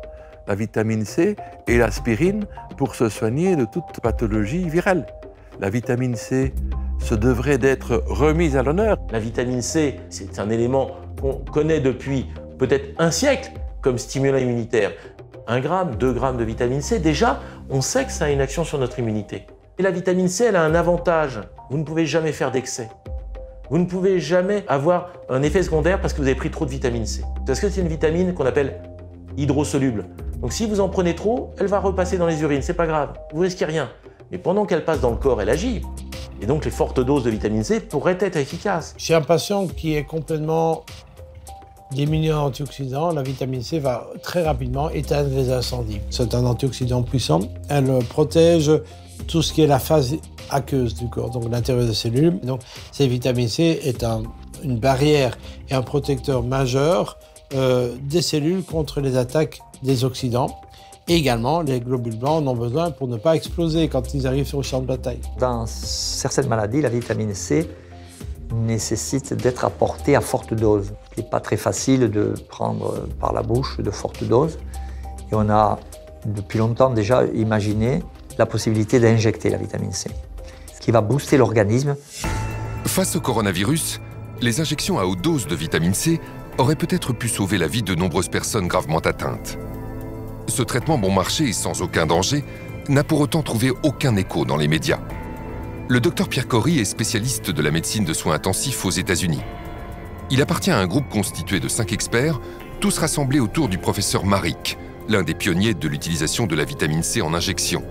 la vitamine C et l'aspirine, pour se soigner de toute pathologie virale. La vitamine C se devrait d'être remise à l'honneur. La vitamine C, c'est un élément qu'on connaît depuis peut-être un siècle comme stimulant immunitaire. 1 gramme, 2 grammes de vitamine C, déjà, on sait que ça a une action sur notre immunité. Et la vitamine C, elle a un avantage. Vous ne pouvez jamais faire d'excès. Vous ne pouvez jamais avoir un effet secondaire parce que vous avez pris trop de vitamine C. Parce que c'est une vitamine qu'on appelle hydrosoluble. Donc si vous en prenez trop, elle va repasser dans les urines, c'est pas grave, vous risquez rien. Mais pendant qu'elle passe dans le corps, elle agit. Et donc les fortes doses de vitamine C pourraient être efficaces. Chez un patient qui est complètement diminué en antioxydants, la vitamine C va très rapidement éteindre les incendies. C'est un antioxydant puissant. Elle protège tout ce qui est la phase aqueuse du corps, donc l'intérieur des cellules. Donc, cette vitamine C est une barrière et un protecteur majeur des cellules contre les attaques des oxydants. Et également, les globules blancs en ont besoin pour ne pas exploser quand ils arrivent sur le champ de bataille. Dans certaines maladies, la vitamine C nécessite d'être apportée à forte dose. Il n'est pas très facile de prendre par la bouche de fortes doses. Et on a depuis longtemps déjà imaginé la possibilité d'injecter la vitamine C, ce qui va booster l'organisme. Face au coronavirus, les injections à haute dose de vitamine C auraient peut-être pu sauver la vie de nombreuses personnes gravement atteintes. Ce traitement bon marché et sans aucun danger n'a pour autant trouvé aucun écho dans les médias. Le docteur Pierre Corry est spécialiste de la médecine de soins intensifs aux États-Unis. Il appartient à un groupe constitué de 5 experts, tous rassemblés autour du professeur Marik, l'un des pionniers de l'utilisation de la vitamine C en injection.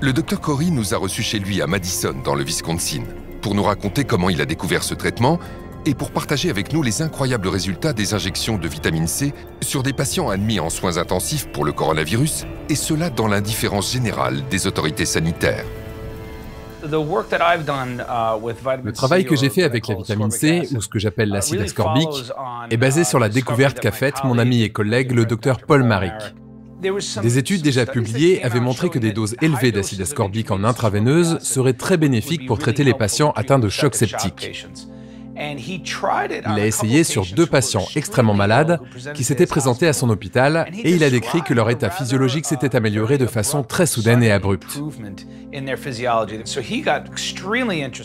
Le docteur Corry nous a reçus chez lui à Madison, dans le Wisconsin, pour nous raconter comment il a découvert ce traitement et pour partager avec nous les incroyables résultats des injections de vitamine C sur des patients admis en soins intensifs pour le coronavirus, et cela dans l'indifférence générale des autorités sanitaires. Le travail que j'ai fait avec la vitamine C, ou ce que j'appelle l'acide ascorbique, est basé sur la découverte qu'a faite mon ami et collègue, le docteur Paul Marik. Des études déjà publiées avaient montré que des doses élevées d'acide ascorbique en intraveineuse seraient très bénéfiques pour traiter les patients atteints de choc septique. Il a essayé sur 2 patients extrêmement malades qui s'étaient présentés à son hôpital et il a décrit que leur état physiologique s'était amélioré de façon très soudaine et abrupte.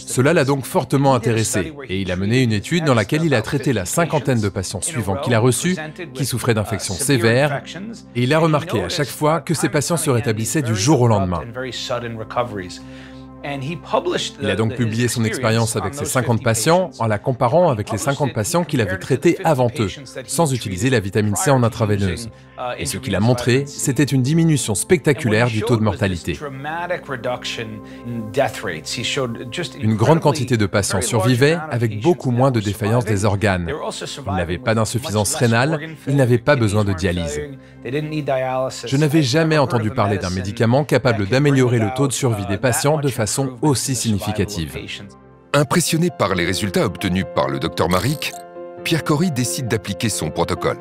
Cela l'a donc fortement intéressé et il a mené une étude dans laquelle il a traité la 50aine de patients suivants qu'il a reçus qui souffraient d'infections sévères et il a remarqué à chaque fois que ces patients se rétablissaient du jour au lendemain. Il a donc publié son expérience avec ces 50 patients en la comparant avec les 50 patients qu'il avait traités avant eux, sans utiliser la vitamine C en intraveineuse. Et ce qu'il a montré, c'était une diminution spectaculaire du taux de mortalité. Une grande quantité de patients survivaient avec beaucoup moins de défaillance des organes. Ils n'avaient pas d'insuffisance rénale, ils n'avaient pas besoin de dialyse. Je n'avais jamais entendu parler d'un médicament capable d'améliorer le taux de survie des patients de façon aussi significative. Impressionné par les résultats obtenus par le docteur Marik, Pierre Corry décide d'appliquer son protocole.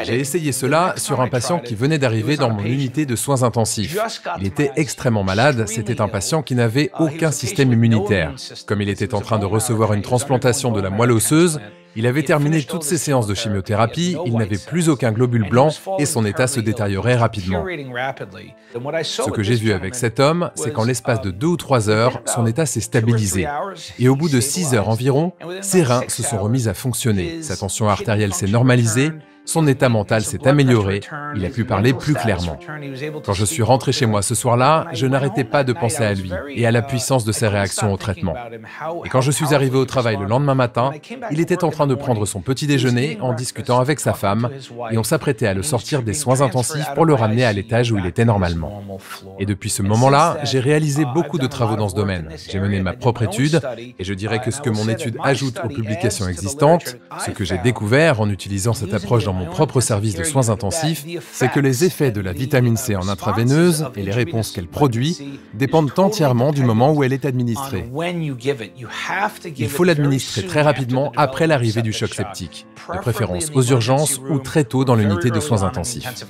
J'ai essayé cela sur un patient qui venait d'arriver dans mon unité de soins intensifs. Il était extrêmement malade, c'était un patient qui n'avait aucun système immunitaire. Comme il était en train de recevoir une transplantation de la moelle osseuse, Il avait terminé toutes ses séances de chimiothérapie, il n'avait plus aucun globule blanc et son état se détériorait rapidement. Ce que j'ai vu avec cet homme, c'est qu'en l'espace de 2 ou 3 heures, son état s'est stabilisé. Et au bout de 6 heures environ, ses reins se sont remis à fonctionner. Sa tension artérielle s'est normalisée, son état mental s'est amélioré, il a pu parler plus clairement. Quand je suis rentré chez moi ce soir-là, je n'arrêtais pas de penser à lui et à la puissance de ses réactions au traitement. Et quand je suis arrivé au travail le lendemain matin, il était en train de prendre son petit déjeuner en discutant avec sa femme et on s'apprêtait à le sortir des soins intensifs pour le ramener à l'étage où il était normalement. Et depuis ce moment-là, j'ai réalisé beaucoup de travaux dans ce domaine. J'ai mené ma propre étude et je dirais que ce que mon étude ajoute aux publications existantes, ce que j'ai découvert en utilisant cette approche dans mon propre service de soins intensifs, c'est que les effets de la vitamine C en intraveineuse et les réponses qu'elle produit dépendent entièrement du moment où elle est administrée. Il faut l'administrer très rapidement après l'arrivée du choc septique, de préférence aux urgences ou très tôt dans l'unité de soins intensifs.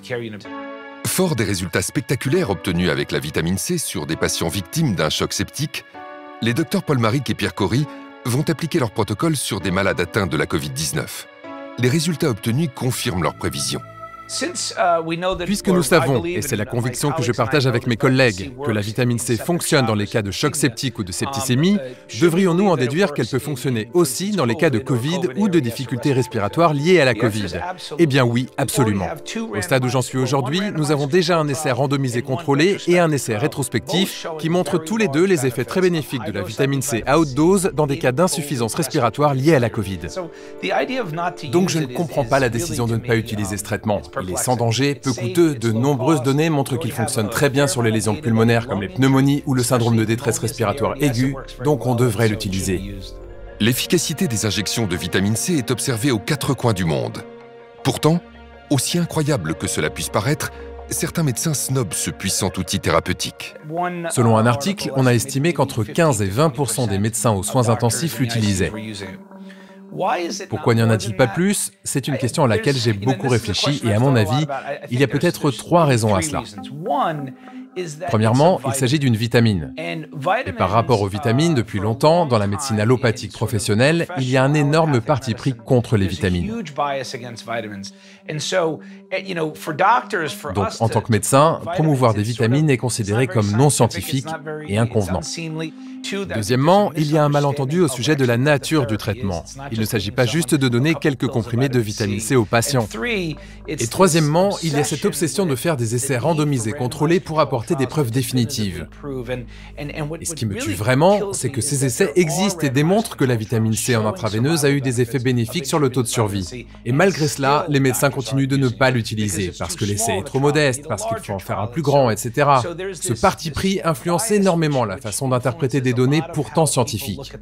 Fort des résultats spectaculaires obtenus avec la vitamine C sur des patients victimes d'un choc septique, les docteurs Paul Marik et Pierre Cory vont appliquer leur protocole sur des malades atteints de la Covid-19. Les résultats obtenus confirment leurs prévisions. Puisque nous savons, et c'est la conviction que je partage avec mes collègues, que la vitamine C fonctionne dans les cas de choc septique ou de septicémie, devrions-nous en déduire qu'elle peut fonctionner aussi dans les cas de Covid ou de difficultés respiratoires liées à la Covid? Eh bien oui, absolument. Au stade où j'en suis aujourd'hui, nous avons déjà un essai randomisé contrôlé et un essai rétrospectif qui montrent tous les deux les effets très bénéfiques de la vitamine C à haute dose dans des cas d'insuffisance respiratoire liée à la Covid. Donc je ne comprends pas la décision de ne pas utiliser ce traitement. Il est sans danger, peu coûteux, de nombreuses données montrent qu'il fonctionne très bien sur les lésions pulmonaires comme les pneumonies ou le syndrome de détresse respiratoire aiguë, donc on devrait l'utiliser. L'efficacité des injections de vitamine C est observée aux 4 coins du monde. Pourtant, aussi incroyable que cela puisse paraître, certains médecins snobent ce puissant outil thérapeutique. Selon un article, on a estimé qu'entre 15 et 20% des médecins aux soins intensifs l'utilisaient. Pourquoi n'y en a-t-il pas plus? C'est une question à laquelle j'ai beaucoup réfléchi et à mon avis, il y a peut-être 3 raisons à cela. Premièrement, il s'agit d'une vitamine. Et par rapport aux vitamines, depuis longtemps, dans la médecine allopathique professionnelle, il y a un énorme parti pris contre les vitamines. Donc, en tant que médecin, promouvoir des vitamines est considéré comme non scientifique et inconvenant. Deuxièmement, il y a un malentendu au sujet de la nature du traitement. Il ne s'agit pas juste de donner quelques comprimés de vitamine C aux patients. Et troisièmement, il y a cette obsession de faire des essais randomisés contrôlés pour apporter des preuves définitives. Et ce qui me tue vraiment, c'est que ces essais existent et démontrent que la vitamine C en intraveineuse a eu des effets bénéfiques sur le taux de survie. Et malgré cela, les médecins continuent de ne pas l'utiliser, parce que l'essai est trop modeste, parce qu'il faut en faire un plus grand, etc. Ce parti pris influence énormément la façon d'interpréter des données pourtant scientifiques.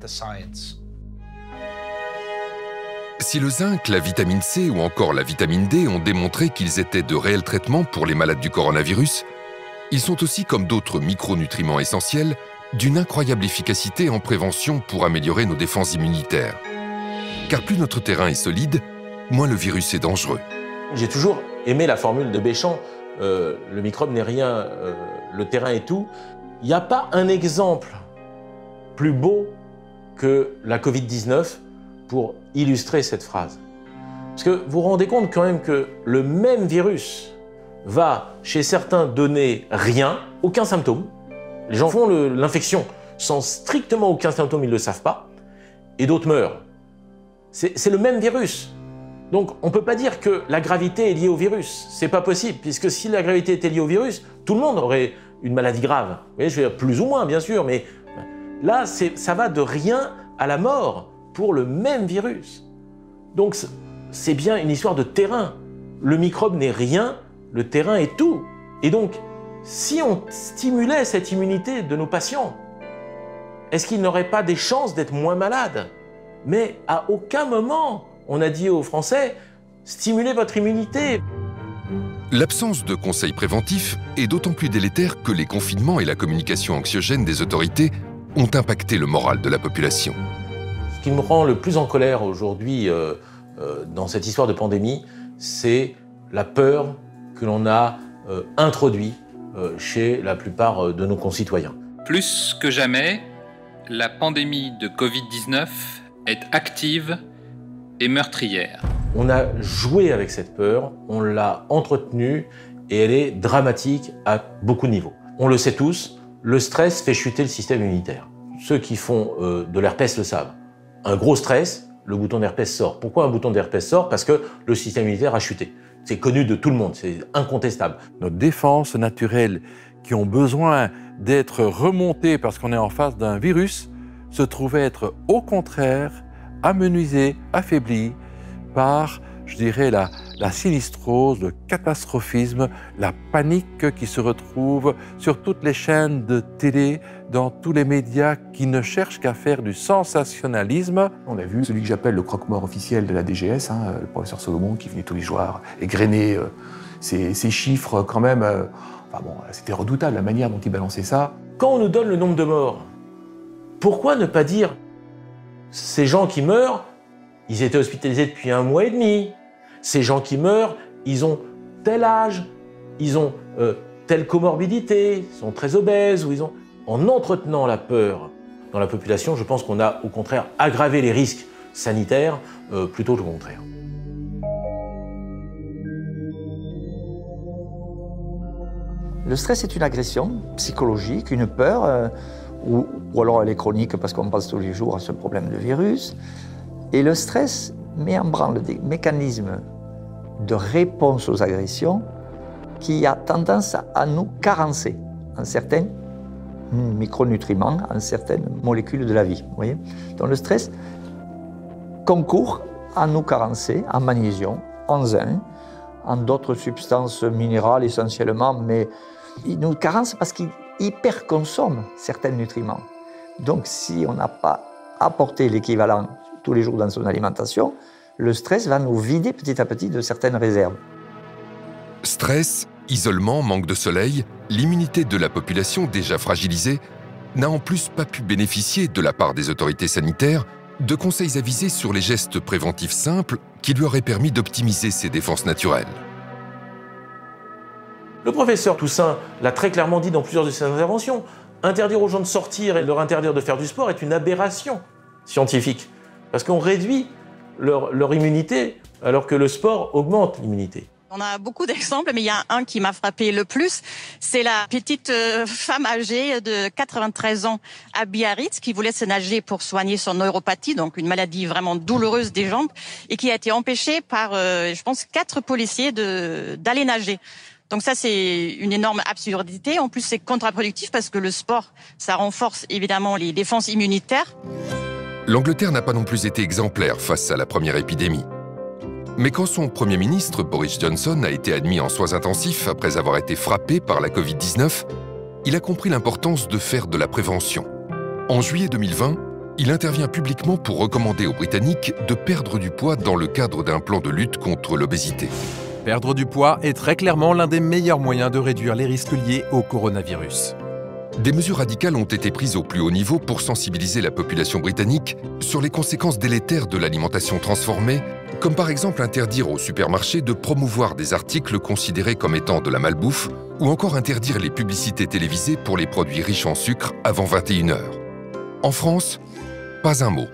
Si le zinc, la vitamine C ou encore la vitamine D ont démontré qu'ils étaient de réels traitements pour les malades du coronavirus, ils sont aussi, comme d'autres micronutriments essentiels, d'une incroyable efficacité en prévention pour améliorer nos défenses immunitaires. Car plus notre terrain est solide, moins le virus est dangereux. J'ai toujours aimé la formule de Béchamp, le microbe n'est rien, le terrain est tout. Il n'y a pas un exemple plus beau que la Covid-19 pour illustrer cette phrase. Parce que vous vous rendez compte quand même que le même virus va, chez certains, donner rien, aucun symptôme. Les gens font l'infection sans strictement aucun symptôme, ils ne le savent pas, et d'autres meurent. C'est le même virus. Donc on ne peut pas dire que la gravité est liée au virus. C'est pas possible, puisque si la gravité était liée au virus, tout le monde aurait une maladie grave. Vous voyez, je veux dire, plus ou moins, bien sûr, mais là, ça va de rien à la mort pour le même virus. Donc c'est bien une histoire de terrain. Le microbe n'est rien, le terrain est tout. Et donc, si on stimulait cette immunité de nos patients, est-ce qu'ils n'auraient pas des chances d'être moins malades? Mais à aucun moment, on a dit aux Français, stimulez votre immunité. L'absence de conseils préventifs est d'autant plus délétère que les confinements et la communication anxiogène des autorités ont impacté le moral de la population. Ce qui me rend le plus en colère aujourd'hui dans cette histoire de pandémie, c'est la peur que l'on a introduite chez la plupart de nos concitoyens. Plus que jamais, la pandémie de Covid-19 est active et meurtrière. On a joué avec cette peur, on l'a entretenue et elle est dramatique à beaucoup de niveaux. On le sait tous, le stress fait chuter le système immunitaire. Ceux qui font de l'herpès le savent. Un gros stress, le bouton d'herpès sort. Pourquoi un bouton d'herpès sort? Parce que le système immunitaire a chuté. C'est connu de tout le monde, c'est incontestable. Nos défenses naturelles qui ont besoin d'être remontées parce qu'on est en face d'un virus se trouvaient être au contraire amenuisées, affaiblies par, je dirais, la sinistrose, le catastrophisme, la panique qui se retrouve sur toutes les chaînes de télé, dans tous les médias qui ne cherchent qu'à faire du sensationnalisme. On a vu celui que j'appelle le croque-mort officiel de la DGS, le professeur Solomon, qui venait tous les jours égrener ces chiffres quand même. Enfin bon, c'était redoutable la manière dont il balançait ça. Quand on nous donne le nombre de morts, pourquoi ne pas dire ces gens qui meurent, ils étaient hospitalisés depuis 1 mois et demi. Ces gens qui meurent, ils ont tel âge, ils ont telle comorbidité, ils sont très obèses, ou ils ont... En entretenant la peur dans la population, je pense qu'on a au contraire aggravé les risques sanitaires plutôt que le contraire. Le stress est une agression psychologique, une peur, ou alors elle est chronique parce qu'on pense tous les jours à ce problème de virus. Et le stress met en branle des mécanismes de réponse aux agressions qui a tendance à nous carencer en certains micronutriments, en certaines molécules de la vie. Vous voyez ? Donc le stress concourt à nous carencer en magnésium, en zinc, en d'autres substances minérales essentiellement, mais il nous carence parce qu'il hyperconsomme certains nutriments. Donc si on n'a pas apporté l'équivalent tous les jours dans son alimentation, le stress va nous vider petit à petit de certaines réserves. Stress, isolement, manque de soleil, l'immunité de la population déjà fragilisée n'a en plus pas pu bénéficier de la part des autorités sanitaires de conseils avisés sur les gestes préventifs simples qui lui auraient permis d'optimiser ses défenses naturelles. Le professeur Toussaint l'a très clairement dit dans plusieurs de ses interventions. Interdire aux gens de sortir et leur interdire de faire du sport est une aberration scientifique. Parce qu'on réduit leur immunité alors que le sport augmente l'immunité. On a beaucoup d'exemples, mais il y a un qui m'a frappé le plus. C'est la petite femme âgée de 93 ans à Biarritz qui voulait se nager pour soigner son neuropathie, donc une maladie vraiment douloureuse des jambes, et qui a été empêchée par, je pense, 4 policiers d'aller nager. Donc ça, c'est une énorme absurdité. En plus, c'est contre-productif parce que le sport, ça renforce évidemment les défenses immunitaires. L'Angleterre n'a pas non plus été exemplaire face à la première épidémie. Mais quand son Premier ministre, Boris Johnson, a été admis en soins intensifs après avoir été frappé par la Covid-19, il a compris l'importance de faire de la prévention. En juillet 2020, il intervient publiquement pour recommander aux Britanniques de perdre du poids dans le cadre d'un plan de lutte contre l'obésité. Perdre du poids est très clairement l'un des meilleurs moyens de réduire les risques liés au coronavirus. Des mesures radicales ont été prises au plus haut niveau pour sensibiliser la population britannique sur les conséquences délétères de l'alimentation transformée, comme par exemple interdire aux supermarchés de promouvoir des articles considérés comme étant de la malbouffe, ou encore interdire les publicités télévisées pour les produits riches en sucre avant 21h. En France, pas un mot.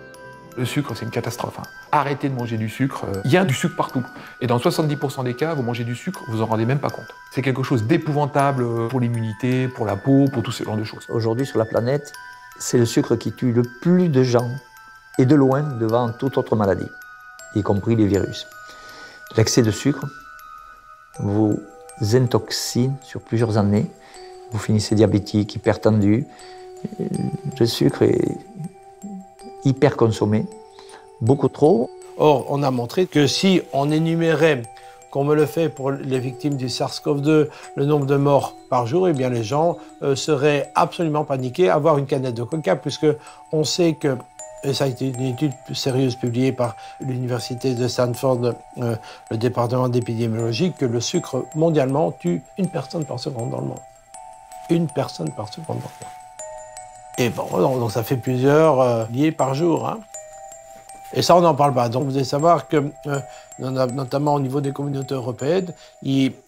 Le sucre, c'est une catastrophe. Arrêtez de manger du sucre. Il y a du sucre partout. Et dans 70% des cas, vous mangez du sucre, vous en rendez même pas compte. C'est quelque chose d'épouvantable pour l'immunité, pour la peau, pour tout ce genre de choses. Aujourd'hui, sur la planète, c'est le sucre qui tue le plus de gens, et de loin devant toute autre maladie, y compris les virus. L'excès de sucre vous intoxine sur plusieurs années. Vous finissez diabétique, hypertendu. Le sucre est hyper consommé, beaucoup trop. Or, on a montré que si on énumérait, comme on le fait pour les victimes du SARS-CoV-2, le nombre de morts par jour, eh bien les gens seraient absolument paniqués à avoir une canette de coca, puisque on sait que, et ça a été une étude sérieuse publiée par l'université de Stanford, le département d'épidémiologie, que le sucre mondialement tue 1 personne par seconde dans le monde. 1 personne par seconde dans le monde. Et bon, donc ça fait plusieurs liés par jour. Hein. Et ça, on n'en parle pas. Donc vous devez savoir que, notamment au niveau des communautés européennes,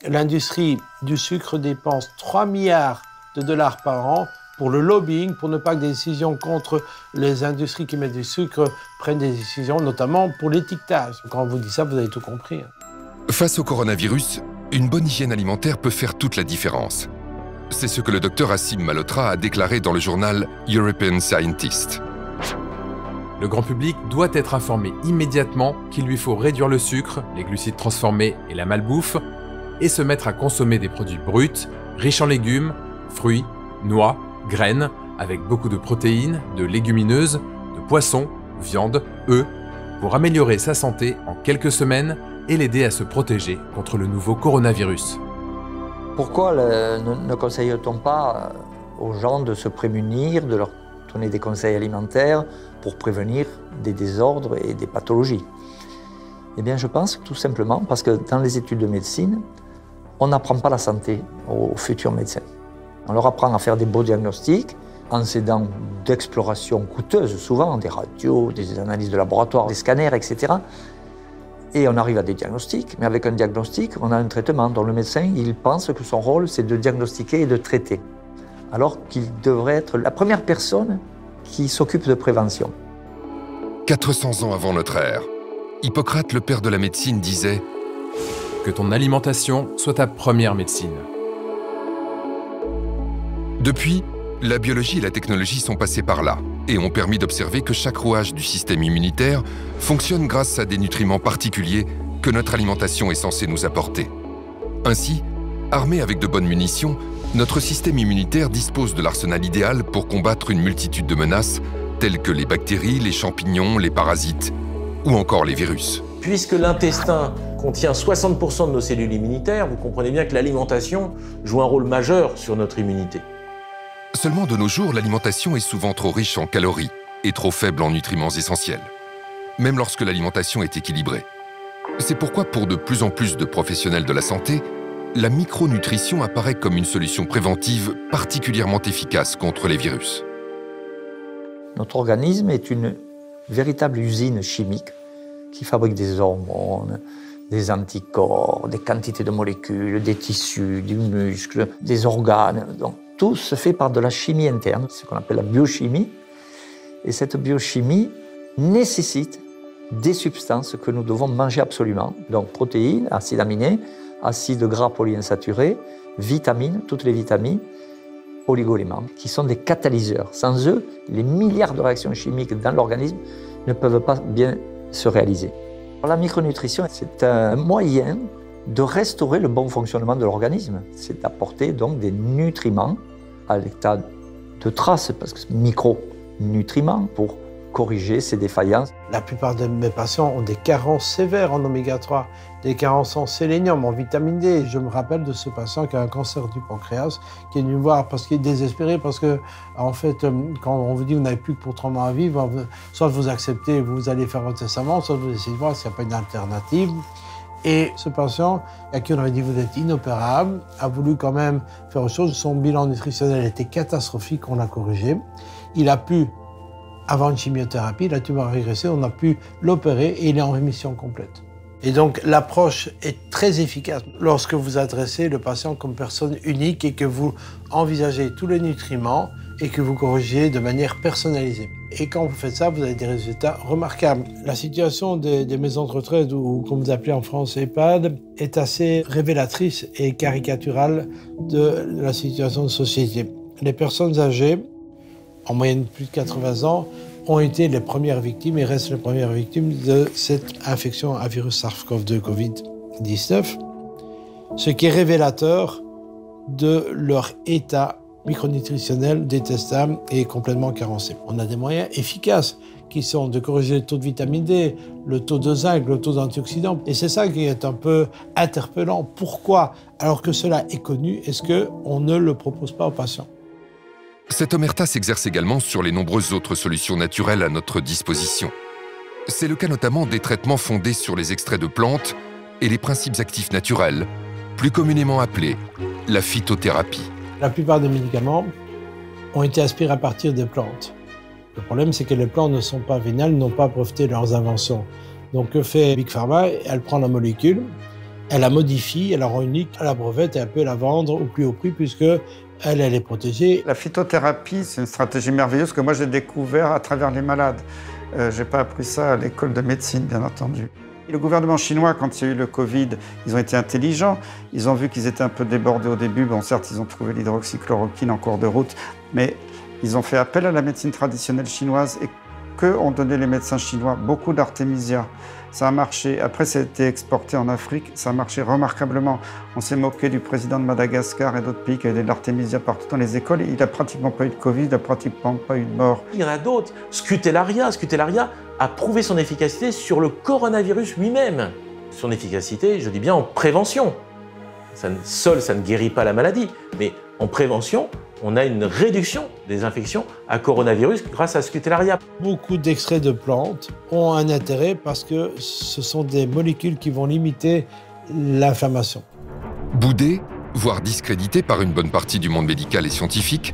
l'industrie du sucre dépense 3 milliards de dollars par an pour le lobbying, pour ne pas que des décisions contre les industries qui mettent du sucre prennent des décisions, notamment pour l'étiquetage. Quand on vous dit ça, vous avez tout compris. Face au coronavirus, une bonne hygiène alimentaire peut faire toute la différence. C'est ce que le docteur Asim Malhotra a déclaré dans le journal European Scientist. Le grand public doit être informé immédiatement qu'il lui faut réduire le sucre, les glucides transformés et la malbouffe, et se mettre à consommer des produits bruts, riches en légumes, fruits, noix, graines, avec beaucoup de protéines, de légumineuses, de poissons, viande, œufs, pour améliorer sa santé en quelques semaines et l'aider à se protéger contre le nouveau coronavirus. Pourquoi ne conseille-t-on pas aux gens de se prémunir, de leur donner des conseils alimentaires pour prévenir des désordres et des pathologies? Eh bien, je pense tout simplement parce que dans les études de médecine, on n'apprend pas la santé aux futurs médecins. On leur apprend à faire des beaux diagnostics en s'aidant d'explorations coûteuses, souvent des radios, des analyses de laboratoire, des scanners, etc. Et on arrive à des diagnostics, mais avec un diagnostic, on a un traitement dont le médecin, il pense que son rôle, c'est de diagnostiquer et de traiter, alors qu'il devrait être la première personne qui s'occupe de prévention. 400 ans avant notre ère, Hippocrate, le père de la médecine, disait « Que ton alimentation soit ta première médecine ». Depuis, la biologie et la technologie sont passées par là et ont permis d'observer que chaque rouage du système immunitaire fonctionne grâce à des nutriments particuliers que notre alimentation est censée nous apporter. Ainsi, armé avec de bonnes munitions, notre système immunitaire dispose de l'arsenal idéal pour combattre une multitude de menaces telles que les bactéries, les champignons, les parasites ou encore les virus. Puisque l'intestin contient 60% de nos cellules immunitaires, vous comprenez bien que l'alimentation joue un rôle majeur sur notre immunité. Seulement de nos jours, l'alimentation est souvent trop riche en calories et trop faible en nutriments essentiels, même lorsque l'alimentation est équilibrée. C'est pourquoi pour de plus en plus de professionnels de la santé, la micronutrition apparaît comme une solution préventive particulièrement efficace contre les virus. Notre organisme est une véritable usine chimique qui fabrique des hormones, des anticorps, des quantités de molécules, des tissus, du muscle, des organes. Donc, tout se fait par de la chimie interne, ce qu'on appelle la biochimie. Et cette biochimie nécessite des substances que nous devons manger absolument. Donc protéines, acides aminés, acides gras polyinsaturés, vitamines, toutes les vitamines, oligo-éléments, qui sont des catalyseurs. Sans eux, les milliards de réactions chimiques dans l'organisme ne peuvent pas bien se réaliser. La micronutrition, c'est un moyen de restaurer le bon fonctionnement de l'organisme. C'est d'apporter donc des nutriments à l'état de trace, parce que micronutriments pour corriger ces défaillances. La plupart de mes patients ont des carences sévères en oméga 3, des carences en sélénium, en vitamine D. Je me rappelle de ce patient qui a un cancer du pancréas, qui est venu me voir parce qu'il est désespéré, parce que, en fait, quand on vous dit que vous n'avez plus que pour 3 mois à vivre, soit vous acceptez, vous allez faire votre testament, soit vous essayez de voir s'il n'y a pas une alternative. Et ce patient, à qui on avait dit vous êtes inopérable, a voulu quand même faire autre chose. Son bilan nutritionnel était catastrophique, on l'a corrigé. Il a pu, avant une chimiothérapie, la tumeur a régressé, on a pu l'opérer et il est en rémission complète. Et donc l'approche est très efficace lorsque vous adressez le patient comme personne unique et que vous envisagez tous les nutriments et que vous corrigez de manière personnalisée. Et quand vous faites ça, vous avez des résultats remarquables. La situation des maisons de retraite, ou comme vous appelez en France EHPAD, est assez révélatrice et caricaturale de la situation de société. Les personnes âgées, en moyenne plus de 80 ans, ont été les premières victimes et restent les premières victimes de cette infection à virus SARS-CoV-2 Covid-19, ce qui est révélateur de leur état micronutritionnel détestable et complètement carencé. On a des moyens efficaces qui sont de corriger le taux de vitamine D, le taux de zinc, le taux d'antioxydants. Et c'est ça qui est un peu interpellant. Pourquoi, alors que cela est connu, est-ce qu'on ne le propose pas aux patients ? Cette omerta s'exerce également sur les nombreuses autres solutions naturelles à notre disposition. C'est le cas notamment des traitements fondés sur les extraits de plantes et les principes actifs naturels, plus communément appelés la phytothérapie. La plupart des médicaments ont été aspirés à partir des plantes. Le problème, c'est que les plantes ne sont pas vénales, n'ont pas breveté leurs inventions. Donc, que fait Big Pharma ? Elle prend la molécule, elle la modifie, elle la rend unique, elle la brevette et elle peut la vendre au plus haut prix puisque elle est protégée. La phytothérapie, c'est une stratégie merveilleuse que moi j'ai découvert à travers les malades. Je n'ai pas appris ça à l'école de médecine, bien entendu. Le gouvernement chinois, quand il y a eu le Covid, ils ont été intelligents. Ils ont vu qu'ils étaient un peu débordés au début. Bon, certes, ils ont trouvé l'hydroxychloroquine en cours de route, mais ils ont fait appel à la médecine traditionnelle chinoise et que ont donné les médecins chinois? Beaucoup d'artémisia. Ça a marché. Après, ça a été exporté en Afrique. Ça a marché remarquablement. On s'est moqué du président de Madagascar et d'autres pays qui avaient de l'artémisia partout dans les écoles. Il n'a pratiquement pas eu de Covid, il n'a pratiquement pas eu de mort. Il y en a d'autres. Scutellaria a prouvé son efficacité sur le coronavirus lui-même. Son efficacité, je dis bien en prévention. Ça ne guérit pas la maladie, mais en prévention, on a une réduction des infections à coronavirus grâce à Scutellaria. Beaucoup d'extraits de plantes ont un intérêt parce que ce sont des molécules qui vont limiter l'inflammation. Boudée, voire discréditée par une bonne partie du monde médical et scientifique,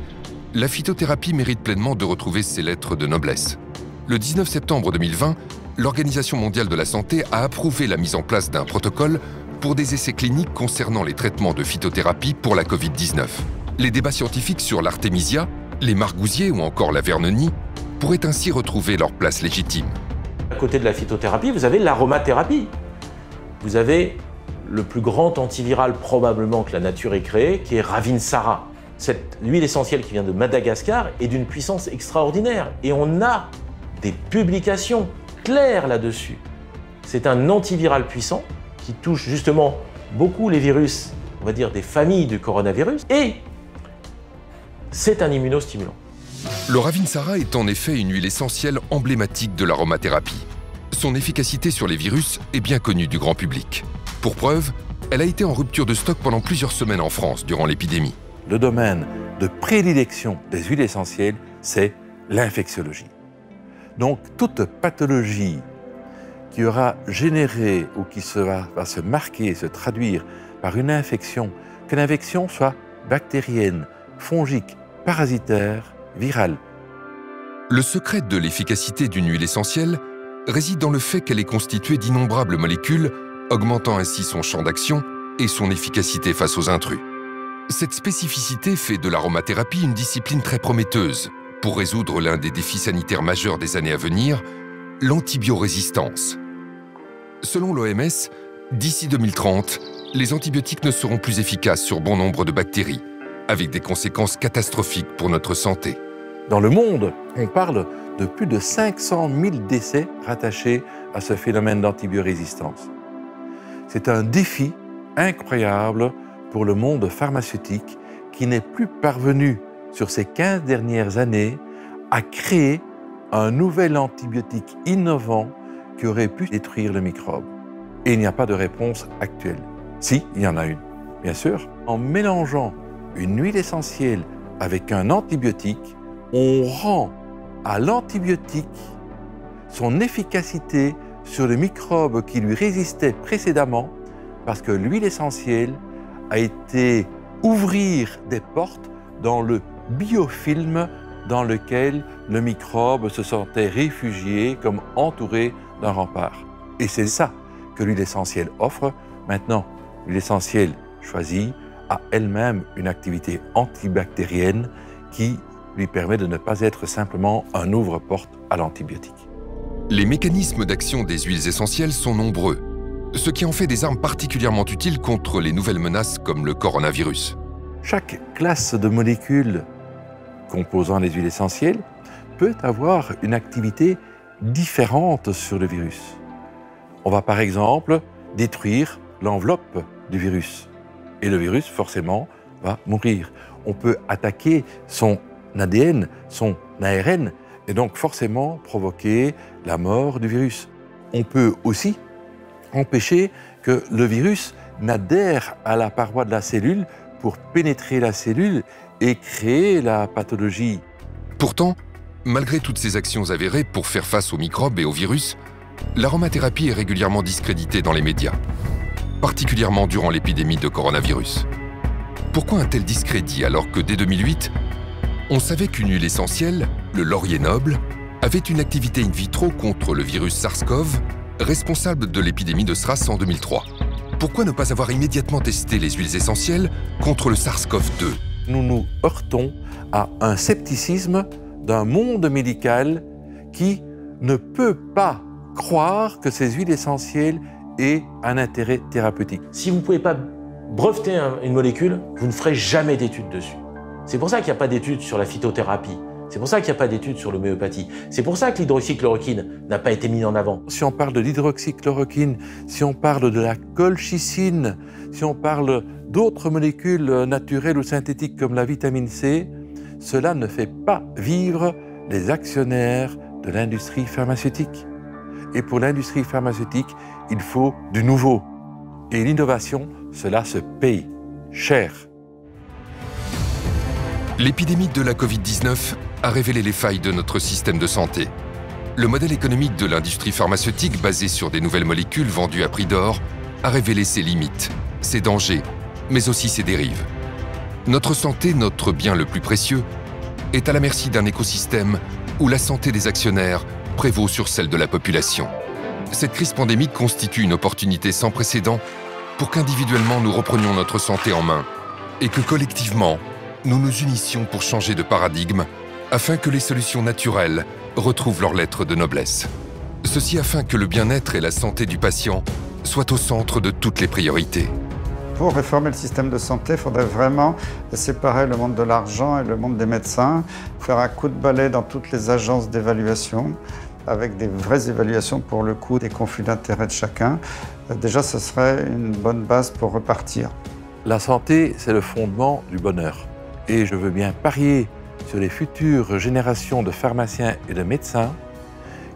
la phytothérapie mérite pleinement de retrouver ses lettres de noblesse. Le 19 septembre 2020, l'Organisation mondiale de la santé a approuvé la mise en place d'un protocole pour des essais cliniques concernant les traitements de phytothérapie pour la Covid-19. Les débats scientifiques sur l'artémisia, les margousiers ou encore la vernonie pourraient ainsi retrouver leur place légitime. À côté de la phytothérapie, vous avez l'aromathérapie. Vous avez le plus grand antiviral probablement que la nature ait créé, qui est Ravinsara. Cette huile essentielle qui vient de Madagascar est d'une puissance extraordinaire. Et on a des publications claires là-dessus. C'est un antiviral puissant qui touche justement beaucoup les virus, on va dire des familles du coronavirus, et c'est un immunostimulant. Le Ravinsara est en effet une huile essentielle emblématique de l'aromathérapie. Son efficacité sur les virus est bien connue du grand public. Pour preuve, elle a été en rupture de stock pendant plusieurs semaines en France durant l'épidémie. Le domaine de prédilection des huiles essentielles, c'est l'infectiologie. Donc toute pathologie qui aura généré ou qui va se marquer, se traduire par une infection, que l'infection soit bactérienne, fongique, parasitaire, virale. Le secret de l'efficacité d'une huile essentielle réside dans le fait qu'elle est constituée d'innombrables molécules, augmentant ainsi son champ d'action et son efficacité face aux intrus. Cette spécificité fait de l'aromathérapie une discipline très prometteuse pour résoudre l'un des défis sanitaires majeurs des années à venir, l'antibiorésistance. Selon l'OMS, d'ici 2030, les antibiotiques ne seront plus efficaces sur bon nombre de bactéries, avec des conséquences catastrophiques pour notre santé. Dans le monde, on parle de plus de 500 000 décès rattachés à ce phénomène d'antibiorésistance. C'est un défi incroyable pour le monde pharmaceutique qui n'est plus parvenu, sur ces 15 dernières années, à créer un nouvel antibiotique innovant qui aurait pu détruire le microbe. Et il n'y a pas de réponse actuelle. Si, il y en a une, bien sûr. En mélangeant une huile essentielle avec un antibiotique, on rend à l'antibiotique son efficacité sur le microbe qui lui résistait précédemment, parce que l'huile essentielle a été ouvrir des portes dans le biofilm dans lequel le microbe se sentait réfugié, comme entouré d'un rempart. Et c'est ça que l'huile essentielle offre. Maintenant, l'huile essentielle choisie a elle-même une activité antibactérienne qui lui permet de ne pas être simplement un ouvre-porte à l'antibiotique. Les mécanismes d'action des huiles essentielles sont nombreux, ce qui en fait des armes particulièrement utiles contre les nouvelles menaces comme le coronavirus. Chaque classe de molécules composant les huiles essentielles peut avoir une activité différente sur le virus. On va par exemple détruire l'enveloppe du virus et le virus forcément va mourir. On peut attaquer son ADN, son ARN et donc forcément provoquer la mort du virus. On peut aussi empêcher que le virus n'adhère à la paroi de la cellule pour pénétrer la cellule et créer la pathologie. Pourtant, malgré toutes ces actions avérées pour faire face aux microbes et aux virus, l'aromathérapie est régulièrement discréditée dans les médias, particulièrement durant l'épidémie de coronavirus. Pourquoi un tel discrédit alors que dès 2008, on savait qu'une huile essentielle, le laurier noble, avait une activité in vitro contre le virus SARS-CoV, responsable de l'épidémie de SRAS en 2003. Pourquoi ne pas avoir immédiatement testé les huiles essentielles contre le SARS-CoV-2, Nous nous heurtons à un scepticisme d'un monde médical qui ne peut pas croire que ces huiles essentielles aient un intérêt thérapeutique. Si vous ne pouvez pas breveter une molécule, vous ne ferez jamais d'études dessus. C'est pour ça qu'il n'y a pas d'études sur la phytothérapie. C'est pour ça qu'il n'y a pas d'études sur l'homéopathie. C'est pour ça que l'hydroxychloroquine n'a pas été mis en avant. Si on parle de l'hydroxychloroquine, si on parle de la colchicine, si on parle d'autres molécules naturelles ou synthétiques comme la vitamine C, cela ne fait pas vivre les actionnaires de l'industrie pharmaceutique. Et pour l'industrie pharmaceutique, il faut du nouveau. Et l'innovation, cela se paye cher. L'épidémie de la Covid-19 a révélé les failles de notre système de santé. Le modèle économique de l'industrie pharmaceutique basé sur des nouvelles molécules vendues à prix d'or a révélé ses limites, ses dangers, mais aussi ses dérives. Notre santé, notre bien le plus précieux, est à la merci d'un écosystème où la santé des actionnaires prévaut sur celle de la population. Cette crise pandémique constitue une opportunité sans précédent pour qu'individuellement nous reprenions notre santé en main et que collectivement, nous nous unissions pour changer de paradigme afin que les solutions naturelles retrouvent leur lettre de noblesse. Ceci afin que le bien-être et la santé du patient soient au centre de toutes les priorités. Pour réformer le système de santé, il faudrait vraiment séparer le monde de l'argent et le monde des médecins, faire un coup de balai dans toutes les agences d'évaluation, avec des vraies évaluations pour le coup des conflits d'intérêts de chacun. Déjà, ce serait une bonne base pour repartir. La santé, c'est le fondement du bonheur. Et je veux bien parier sur les futures générations de pharmaciens et de médecins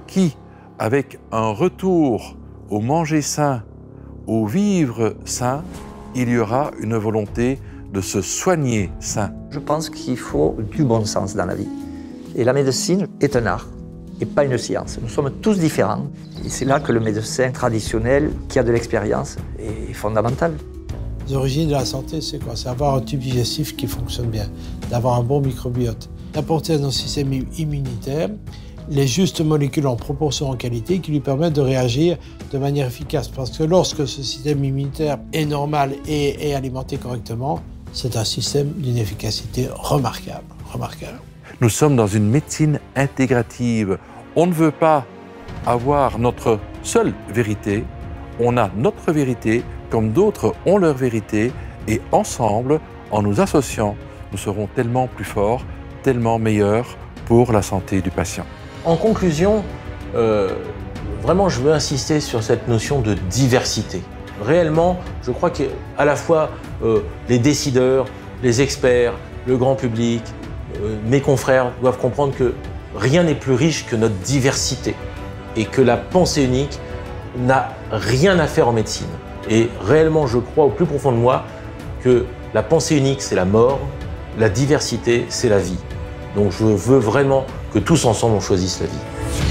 qui, avec un retour au manger sain, au vivre sain, il y aura une volonté de se soigner sain. Je pense qu'il faut du bon sens dans la vie. Et la médecine est un art et pas une science. Nous sommes tous différents. Et c'est là que le médecin traditionnel, qui a de l'expérience, est fondamental. Les origines de la santé, c'est quoi? C'est avoir un tube digestif qui fonctionne bien, d'avoir un bon microbiote, d'apporter à notre système immunitaire les justes molécules en proportion en qualité qui lui permettent de réagir de manière efficace. Parce que lorsque ce système immunitaire est normal et est alimenté correctement, c'est un système d'une efficacité remarquable. Nous sommes dans une médecine intégrative. On ne veut pas avoir notre seule vérité. On a notre vérité comme d'autres ont leur vérité. Et ensemble, en nous associant, nous serons tellement plus forts, tellement meilleurs pour la santé du patient. En conclusion, vraiment, je veux insister sur cette notion de diversité. Réellement, je crois qu'à la fois les décideurs, les experts, le grand public, mes confrères doivent comprendre que rien n'est plus riche que notre diversité et que la pensée unique n'a rien à faire en médecine. Et réellement, je crois au plus profond de moi que la pensée unique, c'est la mort, la diversité, c'est la vie. Donc je veux vraiment que tous ensemble, on choisisse la vie.